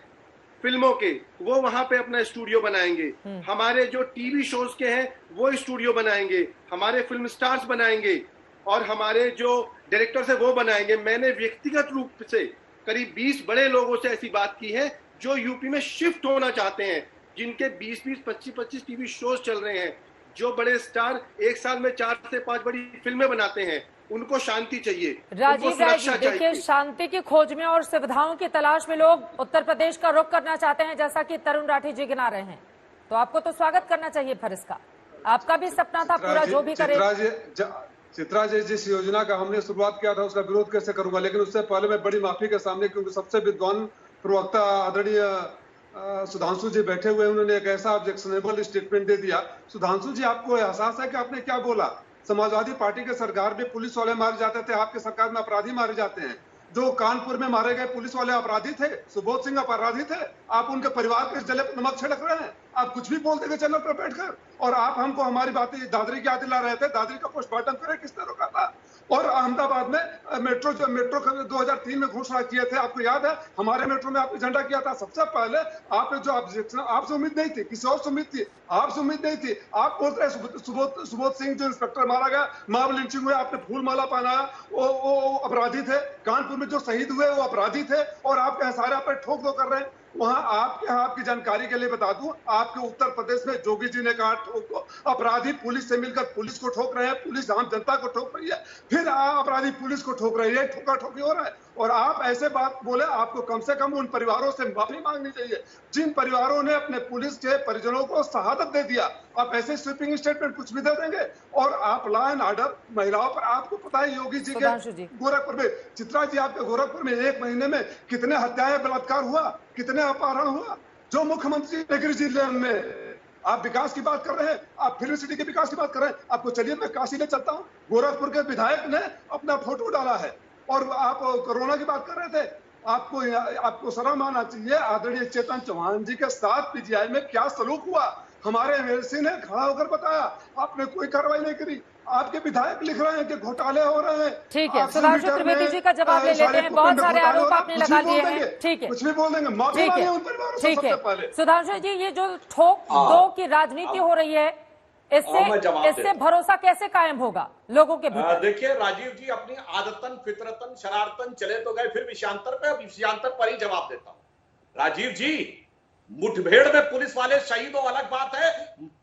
फिल्मों के, वो वहां पे अपना स्टूडियो बनाएंगे। हमारे जो टीवी शोज के हैं वो स्टूडियो बनाएंगे, हमारे फिल्म स्टार्स बनाएंगे और हमारे जो डायरेक्टर्स है वो बनाएंगे। मैंने व्यक्तिगत रूप से करीब 20 बड़े लोगों से ऐसी बात की है जो यूपी में शिफ्ट होना चाहते हैं, जिनके 20-20, 25-25 टीवी शोज चल रहे हैं, जो बड़े स्टार एक साल में 4 से 5 बड़ी फिल्में बनाते हैं, उनको शांति चाहिए, राजीव उनको राय सुरक्षा जी, देखिए चाहिए। शांति की खोज में और सुविधाओं की तलाश में लोग उत्तर प्रदेश का रुख करना चाहते हैं, जैसा कि तरुण राठी जी गिना रहे हैं, तो आपको तो स्वागत करना चाहिए फिर इसका। आपका भी सपना था पूरा, जो भी करे। चित्रा जी, जिस योजना का हमने शुरुआत किया था उसका विरोध कैसे करूंगा, लेकिन उससे पहले मैं बड़ी माफी के सामने, क्योंकि सबसे विद्वान प्रवक्ता आदरणीय सुधांशु जी बैठे हुए, उन्होंने एक ऐसा ऑब्जेक्शनेबल स्टेटमेंट दे दिया। सुधांशु जी, आपको एहसास है कि आपने क्या बोला? समाजवादी पार्टी के सरकार में पुलिस वाले मारे जाते थे, आपके सरकार में अपराधी मारे जाते हैं। जो कानपुर में मारे गए पुलिस वाले अपराधी थे, सुबोध सिंह अपराधी थे, आप उनके परिवार के जले पर नमक छिड़क रहे हैं। आप कुछ भी बोल देंगे चैनल पर बैठकर, और आप हमको हमारी बातें दादरी की याद दिला रहे थे। दादरी का पोस्टमार्टम करे किसने रोका था? और अहमदाबाद में मेट्रो 2003 में घोषणा किए थे, आपको याद है? हमारे मेट्रो में आपने झंडा किया था। सबसे पहले आपने जो ऑब्जेक्शन, आपसे उम्मीद नहीं थी, किसी और से उम्मीद थी, आपसे उम्मीद नहीं थी। आप बोलते हैं सुबोध सिंह जो इंस्पेक्टर मारा गया, मॉब लिंचिंग हुए, आपने फूल माला पहनाया, वो अपराधी थे। कानपुर में जो शहीद हुए वो अपराधी थे, और आप सारे पर ठोक दो कर रहे हैं। वहां आपकी जानकारी के लिए बता दूं, आपके उत्तर प्रदेश में जोगी जी ने कहा ठोक दो। अपराधी पुलिस से मिलकर पुलिस को ठोक रहे हैं, पुलिस आम जनता को ठोक रही है, फिर अपराधी पुलिस को ठोक रही है, ठोका ठोकी हो रहा है। और आप ऐसे बात बोले, आपको कम से कम उन परिवारों से माफी मांगनी चाहिए जिन परिवारों ने अपने पुलिस के परिजनों को शहादत दे दिया। आप ऐसे स्वीपिंग स्टेटमेंट कुछ भी दे देंगे, और आप लॉ एंड ऑर्डर महिलाओं पर, आपको पता है योगी जी के गोरखपुर में, चित्रा जी आपके गोरखपुर में 1 महीने में कितने हत्याएं, बलात्कार हुआ, कितने अपहरण हुआ? जो मुख्यमंत्री नगरी जिले में आप विकास की बात कर रहे हैं, आप फिल्म सिटी के विकास की बात कर रहे हैं, आपको चलिए मैं काशी ले चलता हूं। गोरखपुर के विधायक ने अपना फोटो डाला है, और आप कोरोना की बात कर रहे थे। आपको शर्म आना चाहिए। आदरणीय चेतन चौहान जी के साथ पीजीआई में क्या सलूक हुआ, हमारे एमएलसी ने खड़ा होकर बताया, आपने कोई कार्रवाई नहीं करी। आपके विधायक लिख रहे हैं कि घोटाले हो रहे हैं। ठीक है, सुधांशु त्रिवेदी जी का जवाब ले लेते हैं। बहुत सारे आरोप आपने लगा लिए हैं। ठीक है, कुछ भी बोल देंगे, माफी मांगे उन परिवारों से सबसे पहले। सुधांशु जी, ये जो ठोक दो की राजनीति हो रही है, इससे भरोसा कैसे कायम होगा लोगों के भीतर? देखिए राजीव जी, अपनी आदतन फितरतन शरारतन चले तो गए, फिर विषयांतर पर ही जवाब देता हूं। राजीव जी, मुठभेड़ में पुलिस वाले शहीद हो अलग बात है,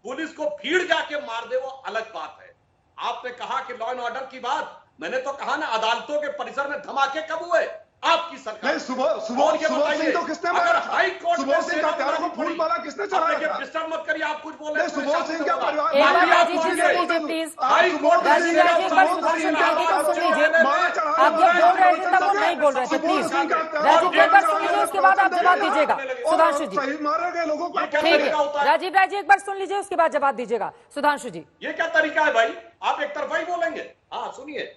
पुलिस को भीड़ जाके मार दे वो अलग बात है। आपने कहा कि लॉ एंड ऑर्डर की बात, मैंने तो कहा ना, अदालतों के परिसर में धमाके कब हुए? आपकी सरकार। सुबोध सिंह तो किसने मारा? हाई कोर्ट सुबोध सिंह का प्यारों को फूल माला किसने चढ़ाया था? डिस्टर्ब मत करिए, आप कुछ बोल रहे हैं। सुबोध सिंह का परिवार, एक बार राजीव जी सुन लीजिए प्लीज। राजीव राय जी, एक बार सुधांशु त्रिवेदी को सुन लीजिए। आप जब बोल रहे थे तब वो नहीं बोल रहे थे, प्लीज राजीव जी एक बार सुन लीजिए, उसके बाद आप जवाब दीजिएगा। सुधांशु जी, मारे गए लोगों को ठीक है, राजीव राय जी एक बार सुन लीजिए, उसके बाद जवाब दीजिएगा। सुधांशु जी, ये क्या तरीका है भाई? आप एक तरफा ही बोलेंगे? हाँ सुनिए,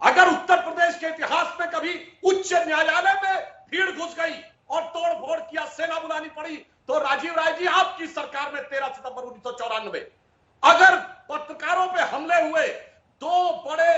अगर उत्तर प्रदेश के इतिहास में कभी उच्च न्यायालय में भीड़ घुस गई और तोड़ फोड़ किया, सेना बुलानी पड़ी, तो राजीव राय जी आपकी सरकार में 13 सितंबर 1994 अगर पत्रकारों पे हमले हुए, 2 बड़े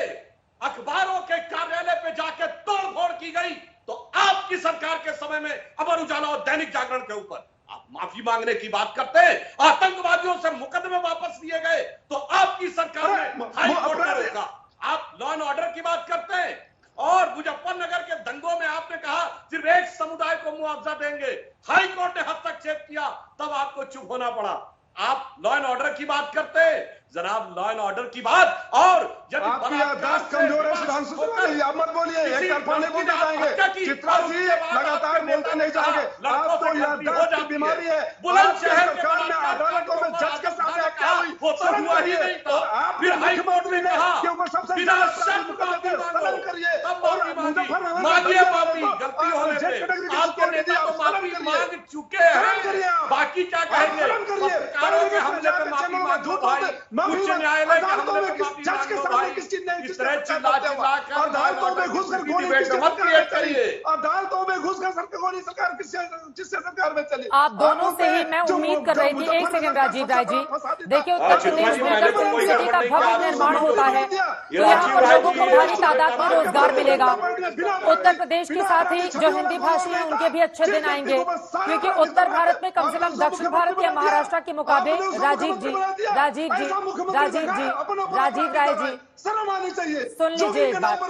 अखबारों के कार्यालय पे जाके तोड़ फोड़ की गई, तो आपकी सरकार के समय में अमर उजाला और दैनिक जागरण के ऊपर आप माफी मांगने की बात करते हैं। आतंकवादियों से मुकदमे वापस लिए गए तो आपकी सरकार ने हाई कोर्ट में रोका। आप लॉ एंड ऑर्डर की बात करते हैं, और मुजफ्फरनगर के दंगों में आपने कहा सिर्फ एक समुदाय को मुआवजा देंगे, हाई कोर्ट ने हस्तक्षेप किया, तब आपको चुप होना पड़ा। आप लॉ एंड ऑर्डर की बात करते हैं, जनाब लॉ एंड ऑर्डर की बात, और आपकी याददाश्त कमजोर है सुधांशु त्रिवेदी, आप मत बोलिए, एक तरफा नहीं बोलते जाएंगे। चित्रा जी लगातार बोलते नहीं जाएंगे, आपको याददाश्त की बीमारी है। बुलंदशहर सरकार में अदालतों में जज के सामने क्या हुई, शर्म करिए। और आप मुख्यमंत्री ने के ऊपर सबसे ज्यादा शर्म करिए, और मुजफ्फरनगर मांगिए माफी, गलती होने पे आपको नेता तो माफी मांग चुके हैं, बाकी क्या कहेंगे? पत्रकारों के हमले पे माफी मांगो भाई, उच्च न्यायालय के हमले पे माफी मांगो भाई। इस तरह चिल्ला चिल्ला कर अदालतों में घुसकर गोली मत क्रिएट करिए। अदालतों में घुसकर गोली सरकार जिससे सरकार में चली। आप दोनों से ही मैं उम्मीद कर रही थी। एक सेकंड राजीव राय जी, देखिए उत्तर प्रदेश में अगर फिल्म सिटी का भव्य निर्माण होता है तो यहाँ पर लोगों को भारी तादाद में रोजगार मिलेगा। उत्तर प्रदेश के साथ ही जो हिंदी भाषी हैं उनके भी अच्छे दिन आएंगे, क्योंकि उत्तर भारत में कम से कम दक्षिण भारत या महाराष्ट्र के मुकाबले राजीव राय जी सुन लीजिए एक बात,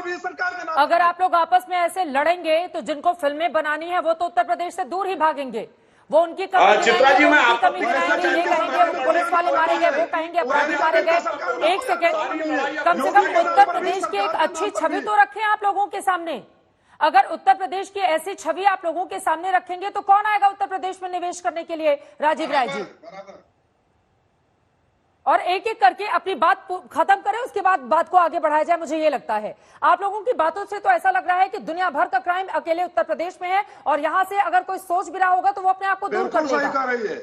अगर आप लोग आपस में ऐसे लड़ेंगे तो जिनको फिल्में बनानी है वो तो उत्तर प्रदेश से दूर ही भागेंगे, वो उनकी कमी चित्रा जी, मैं आपको कमी गिनाएंगे, ये कहेंगे पुलिस वाले मारे गए, वो कहेंगे अपराधी मारे गए। एक सेकेंड, कम से कम उत्तर प्रदेश की एक अच्छी छवि तो रखें आप लोगों के सामने। अगर उत्तर प्रदेश की ऐसी छवि आप लोगों के सामने रखेंगे तो कौन आएगा उत्तर प्रदेश में निवेश करने के लिए? राजीव राय जी, और एक एक करके अपनी बात खत्म करें, उसके बाद बात को आगे बढ़ाया जाए। मुझे ये लगता है आप लोगों की बातों से तो ऐसा लग रहा है कि दुनिया भर का क्राइम अकेले उत्तर प्रदेश में है, और यहां से अगर कोई सोच भी रहा होगा तो वो अपने आप को दूर कर लेगा।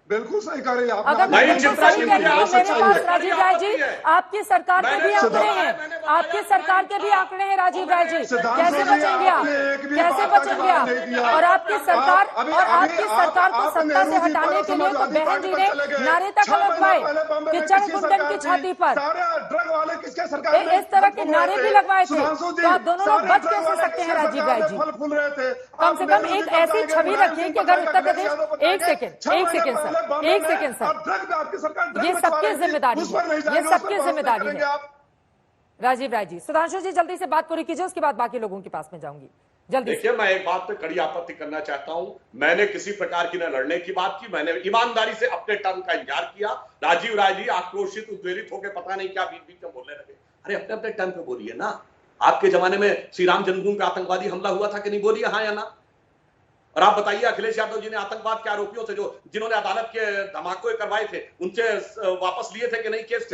बिल्कुल सही कर रही है। अगर मेरे पास राजीव राय जी आपकी सरकार के भी आंकड़े हैं, आपकी सरकार के भी आंकड़े हैं राजीव राय जी, कैसे बचेंगे आप? कैसे बचेंगे आप? और आपकी सरकार को सत्ता से हटाने के लिए तो बहन जी ने नारे तक लगवाए कि चढ़ गुंडन की छाती पर, ड्रग वाले किसके सरकार इस तरह के नारे भी लगवाए थे। तो आप दोनों लोग बच कैसे सकते हैं राजीव राय जी? कम से कम एक ऐसी छवि रखिए कि अगर उत्तर प्रदेश, एक सेकेंड सर, एक सेकेंड सर, ये सबकी जिम्मेदारी है, ये सबकी जिम्मेदारी है। राजीव राय जी, सुधांशु जी जल्दी से बात पूरी कीजिए, उसके बाद बाकी लोगों के पास में जाऊंगी जल्दी। देखिए, मैं एक बात पे कड़ी आपत्ति करना चाहता हूं। मैंने किसी प्रकार की न लड़ने की बात की, मैंने ईमानदारी से अपने टर्म का इंतजार किया। राजीव राय जी आक्रोशित उद्वेलित होकर पता नहीं क्या बीच बीच में बोलने लगे। अरे अपने अपने टर्म पे बोलिए ना। आपके जमाने में श्री राम जन्मभूमि पे आतंकवादी हमला हुआ था कि नहीं? बोलिए हाँ या ना। और आप बताइए, अखिलेश यादव जी ने आतंकवाद के आरोपियों से जिन्होंने अदालत के धमाके करवाए थे, उनसे वापस लिए थे कि नहीं केस?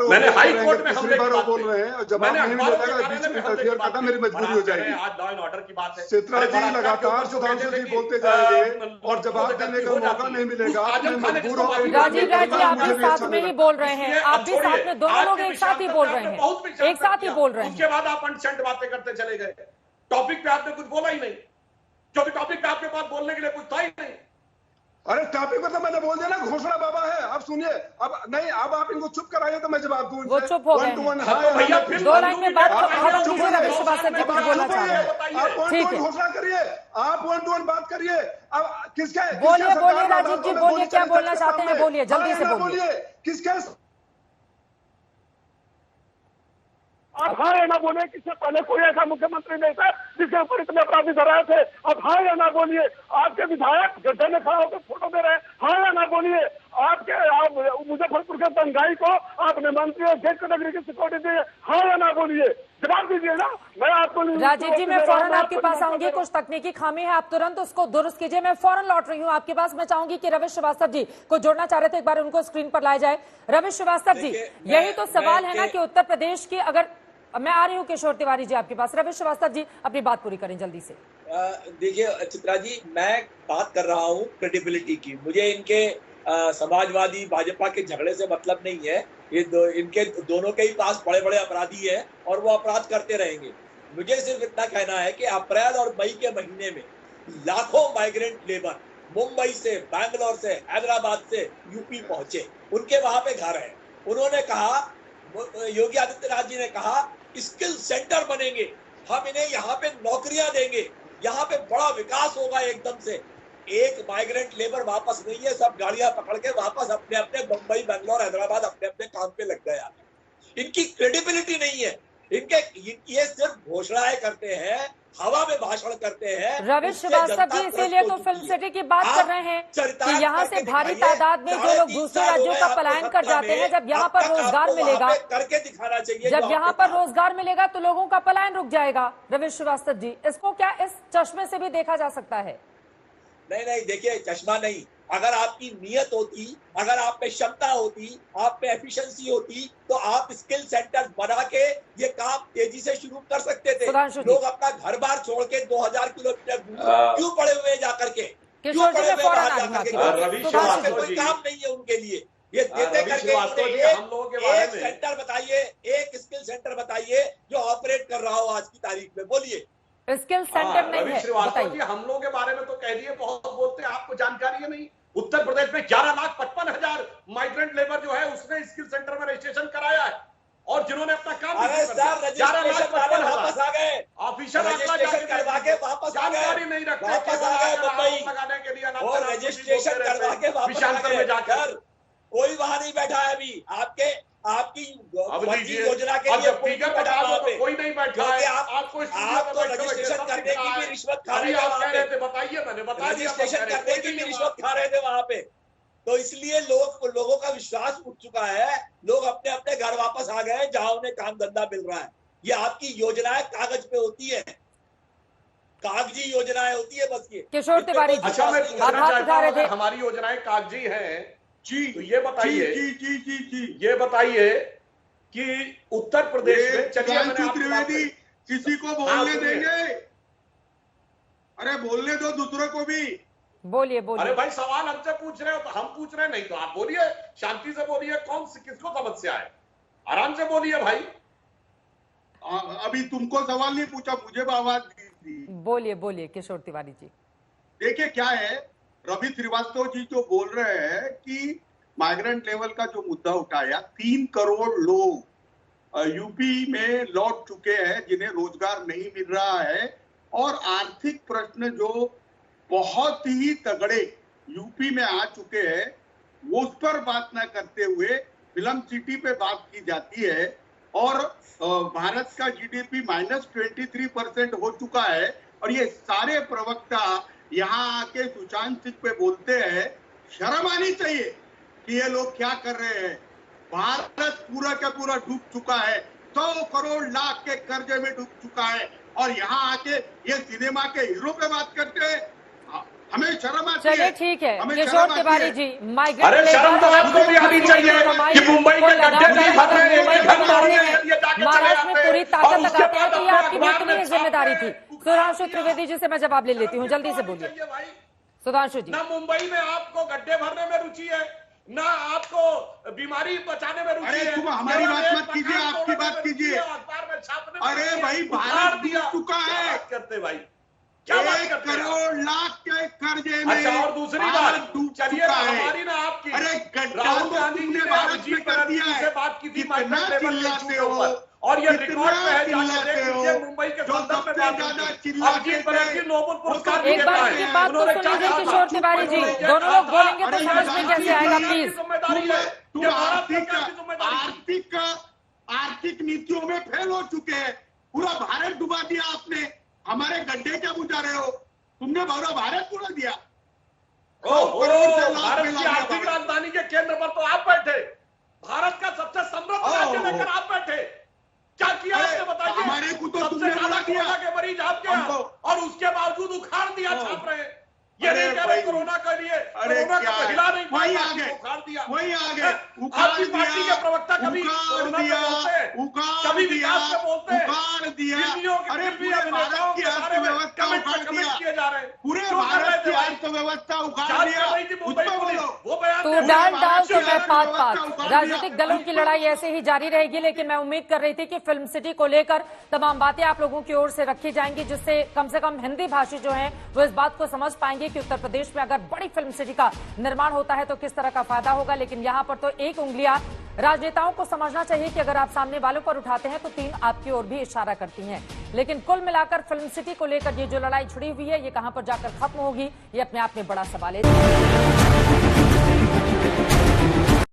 मैंने हाई कोर्ट में हमले की बात बोल रहे हैं और जवाब नहीं मिलेगा, बीच में इंटरफियर करना मेरी मजबूरी हो जाएगी। आज लॉ एंड ऑर्डर की बात है। चित्रा जी लगातार सुधांशु जी बोलते जाएंगे और जवाब देने का मौका नहीं मिलेगा। राजीव राय जी आप भी साथ में ही बोल रहे हैं, आप भी साथ में, दोनों लोग एक साथ ही बोल रहे हैं, एक साथ ही बोल रहे हैं। उसके बाद आप अनशंट बातें करते चले गए। टॉपिक पे आपने कुछ बोला ही नहीं, क्योंकि टॉपिक पे आपके पास बोलने के लिए कुछ था ही नहीं। अरे टॉपिक पर तो मैंने बोल दिया ना, घोषणा बाबा है। अब सुनिए, अब नहीं, अब आप इनको चुप कराइए तो मैं जवाब दूं। वो चुप हो गए हैं। दो लाइन में बात खत्म कीजिए। रमेश श्रीवास्तव जी कुछ बोलना चाह रहे हैं, आप वन टू वन घोषणा करिए, आप वन टू वन बात करिए। अब किसके बोलिए राजीव जी, बोलिए क्या बोलना चाहते हैं, बोलिए जल्दी से बोलिए। किसके आप हाँ या ना बोले, किससे पहले कोई ऐसा मुख्यमंत्री नहीं था जिसके ऊपर इतने अपराधी धराए थे। आप हाँ या ना बोलिए। आपके विधायक गड्ढे में खड़ा होकर फोटो दे रहे हैं, हाँ या ना बोलिए। आपके मुजफ्फरपुर के दंगाई को आपने मंत्री और गेट कैटेगरी की सिक्योरिटी दी, हाँ या ना बोलिए, जवाब दीजिए ना। मैं आपको राजीव जी, मैं फौरन आपके पास आऊंगी। कुछ तकनीकी खामी है, आप तुरंत उसको दुरुस्त कीजिए। मैं फौरन लौट रही हूँ आपके पास। मैं चाहूंगी कि रमेश श्रीवास्तव जी को जोड़ना चाह रहे थे, एक बार उनको स्क्रीन पर लाया जाए। रमेश श्रीवास्तव जी, यही तो सवाल है ना कि उत्तर प्रदेश की, अगर मैं आ रही हूँ किशोर तिवारी जी आपके पास, रमेश श्रीवास्तव जी अपनी बात पूरी करें जल्दी से। देखिए चित्रा जी, मैं बात कर रहा हूँ क्रेडिबिलिटी की। मुझे इनके समाजवादी भाजपा के झगड़े से मतलब नहीं है। ये इनके दोनों के ही पास बड़े बड़े अपराधी हैं और वो अपराध करते रहेंगे। मुझे सिर्फ इतना कहना है कि अप्रैल और मई के महीने में लाखों माइग्रेंट लेबर मुंबई से, बैंगलोर से, हैदराबाद से यूपी पहुंचे। उनके वहां पे घर है। उन्होंने कहा, योगी आदित्यनाथ जी ने कहा स्किल सेंटर बनेंगे, हम इन्हें यहाँ पे नौकरियां देंगे, यहाँ पे बड़ा विकास होगा एकदम से। एक माइग्रेंट लेबर वापस नहीं है, सब गाड़ियां पकड़ के वापस अपने अपने मुंबई, बेंगलोर, हैदराबाद अपने अपने काम पे लग गया। इनकी क्रेडिबिलिटी नहीं है। ये सिर्फ घोषणाएं करते हैं, हवा में भाषण करते हैं। रमेश श्रीवास्तव जी इसीलिए तो फिल्म सिटी की बात कर रहे हैं कि यहाँ से भारी तादाद में जो लोग दूसरे राज्यों का पलायन कर जाते हैं, जब यहाँ पर रोजगार मिलेगा, करके दिखाना चाहिए। जब यहाँ पर रोजगार मिलेगा तो लोगों का पलायन रुक जाएगा। रमेश श्रीवास्तव जी, इसको क्या इस चश्मे से भी देखा जा सकता है? नहीं, देखिए, चश्मा नहीं। अगर आपकी नियत होती, अगर आप में क्षमता होती, आप में एफिशिएंसी होती, तो आप स्किल सेंटर बना के ये काम तेजी से शुरू कर सकते थे। लोग अपना घर बार छोड़ के 2000 किलोमीटर क्यों पड़े हुए जाकर के, क्यों पड़े हुए बाहर जाकर के? कोई काम नहीं है उनके लिए। ये देते करके एक सेंटर बताइए, एक स्किल सेंटर बताइए जो ऑपरेट कर रहा हो आज की तारीख में। बोलिए। स्किल सेंटर नहीं है, बताइए। हम लोगों के बारे में तो कह दिए, बहुत बोलते हैं, आपको जानकारी है नहीं। उत्तर प्रदेश में 11,55,000 माइग्रेंट लेबर जो है उसने स्किल सेंटर में रजिस्ट्रेशन कराया है, और जिन्होंने अपना काम वापस आ गए, ऑफिसर करवा के वापस आ गए, जानकारी नहीं रखते लगाने के लिए, और रजिस्ट्रेशन करवा के वापस आ गए जाकर। कोई वहां नहीं बैठा है अभी। आपके आपकी अब फर्जी लीजिए, योजना के अब लिए जब फिगर बता दो तो कोई नहीं बैठा है, आपको रजिस्ट्रेशन करने की भी रिश्वत खा रहे थे आप वहाँ कह रहे पे, थे, बताइए, मैंने बता दिया, रजिस्ट्रेशन करने की भी रिश्वत खा रहे थे वहाँ पे। तो इसलिए लोगों का विश्वास उठ चुका है, लोग अपने अपने घर वापस आ गए जहां उन्हें काम धंधा मिल रहा है। ये आपकी योजनाएं कागज पे होती है, कागजी योजनाएं होती है बस ये। किशोर तिवारी जी, अच्छा, मैं पूछना चाहता हूं, थे हमारी योजनाएं कागजी हैं जी, तो ये बताइए, जी, ये बताइए कि उत्तर प्रदेश में, चलिए मैंने आपकी बात त्रिवेदी, कही। किसी को हाँ, बोलने सुनिए। देंगे? अरे बोलने दो दूसरों को भी। बोलिए अरे बोलिए। भाई, सवाल हमसे पूछ रहे हो तो हम पूछ रहे हैं, नहीं तो आप बोलिए, शांति से बोलिए, किसको समस्या है, आराम से बोलिए भाई। अभी तुमको सवाल नहीं पूछा, मुझे आवाज दी थी। बोलिए बोलिए किशोर तिवारी जी। देखिए क्या है, रवि श्रीवास्तव जी जो बोल रहे हैं कि माइग्रेंट लेवल का जो मुद्दा उठाया, 3 करोड़ लोग यूपी में लौट चुके हैं जिन्हें रोजगार नहीं मिल रहा है, और आर्थिक प्रश्न जो बहुत ही तगड़े यूपी में आ चुके हैं, वो उस पर बात न करते हुए फिल्म सिटी पे बात की जाती है। और भारत का जीडीपी -23% हो चुका है, और ये सारे प्रवक्ता यहाँ आके सुशांत सिंह पे बोलते हैं। शर्म आनी चाहिए कि ये लोग क्या कर रहे हैं। भारत पूरा का पूरा डूब चुका है, 100 करोड़ लाख के कर्जे में डूब चुका है, और यहाँ आके ये सिनेमा के हीरो पे बात करते हैं। हमें शर्म आती है। चलिए ठीक है हमें किशोर शर्म आती तिवारी है। जी, माइग्रेंट अरे शर्म तो आपको भी आनी चाहिए कि मुंबई के गड्ढे नहीं भर रहे, एक ही घर तोड़ रहे हैं, ये जाके चले महाराष्ट्र में जाते पूरी हैं, ताकत और उसके लगाते हैं बाद कि ये अपने आपकी अखबार कितनी में जिम्मेदारी थी। छापते हैं। सुधांशु त्रिवेदी जी से मैं जवाब ले लेती हूँ, जल्दी से बोलिए सुधांशु जी। ना मुंबई में आपको गड्ढे भरने में रुचि है, ना आपको बीमारी बचाने में रुचि अरे है। तुम हमारी केवल बात एक मत कीजिए, मकान आपकी तोड़ने बात में रुचि कीजिए। है, अखबार में छापने में अरे रुचि है। भाई, उखाड़ भारत दिया। डूब चुका क्या है। बात करते भाई, क्या बात 1 करते हैं आप? करोड़ लाख के कर्जे में अच्छा, और दूसरी भारत बात, डूब चलिए चुका है। हमारी ना आपकी, अरे गड्ढा राहुल तो गांधी जी तुमने ने भारत अभिजीत में कर बनर्जी दिया से है। बात की थी कितना माइग्रेंट लेवल के चिल्लाते इश्यू के हो, ऊपर, और ये रिकॉर्ड पे है, कितना जाके देख चिल्लाते लीजिए, हो। मुंबई के जो संदर्भ में सबसे बात ज्यादा की थी। चिल्लाते अभिजीत थे, बनर्जी नोबेल पुरस्कार वो भी एक देता बार है। की बात तो उन्होंने सुन क्या लीजिए कहा किशोर था? तिवारी जी, उन्होंने क्या दोनों कहा लोग था? बोलेंगे तो अरे समझ में ये कैसे आएगा सरकार की प्लीज। जिम्मेदारी है, तुम ये भारत सरकार की जिम्मेदारी है। आर्थिक नीतियों में फेल हो चुके हैं। पूरा भारत डुबा दिया आपने। हमारे गड्ढे क्या बुझा रहे हो? तुमने पूरा भारत बुझा दिया। भारत की आर्थिक राजधानी के केंद्र पर तो आप बैठे, भारत का सबसे समृद्ध राज्य लेकर आप बैठे, क्या किया आपने बताइए? हमारे को तो सबसे तुमने ज्यादा बुला दिया। कोरोना के मरीज आपके यहाँ, और उसके बावजूद उखाड़ दिया, छाप रहे हैं। ये नहीं कह रहे कोरोना के लिए, कोरोना को तो हिला नहीं वही पाया, आगे उखाड़ दिया। वही आगे आपकी पार्टी के प्रवक्ता कभी कोरोना पे बोलते हैं, कभी विकास पे बोलते हैं, दिल्लियों के अरे फिल्मी अभिनेताओं के बारे में कमेंट किए जा रहे हैं। पूरे क्यों कर रहे भारत थे की भाई? अर्थव्यवस्था उखाड़ जांच दिया। कर रही थी मुंबई उस पे पुलिस, बोलो। वो बयान तो दे रहे डाल हैं। डाल तो मैं पात व्यवस्था पात उखाड़ राजनीतिक दलों की लड़ाई ऐसे ही जारी रहेगी, लेकिन मैं उम्मीद कर रही थी कि फिल्म सिटी को लेकर तमाम बातें आप लोगों की ओर से रखी जाएंगी, जिससे कम से कम हिंदी भाषी जो हैं वो इस बात को समझ पाएंगे कि उत्तर प्रदेश में अगर बड़ी फिल्म सिटी का निर्माण होता है तो किस तरह का फायदा होगा। लेकिन यहाँ पर तो एक उंगलियां राजनेताओं को समझना चाहिए कि अगर आप सामने वालों पर उठाते हैं तो 3 आपकी ओर भी इशारा करती हैं। लेकिन कुल मिलाकर फिल्म सिटी को लेकर ये जो लड़ाई छिड़ी हुई है, ये कहां पर जाकर खत्म होगी, ये अपने आप में बड़ा सवाल है।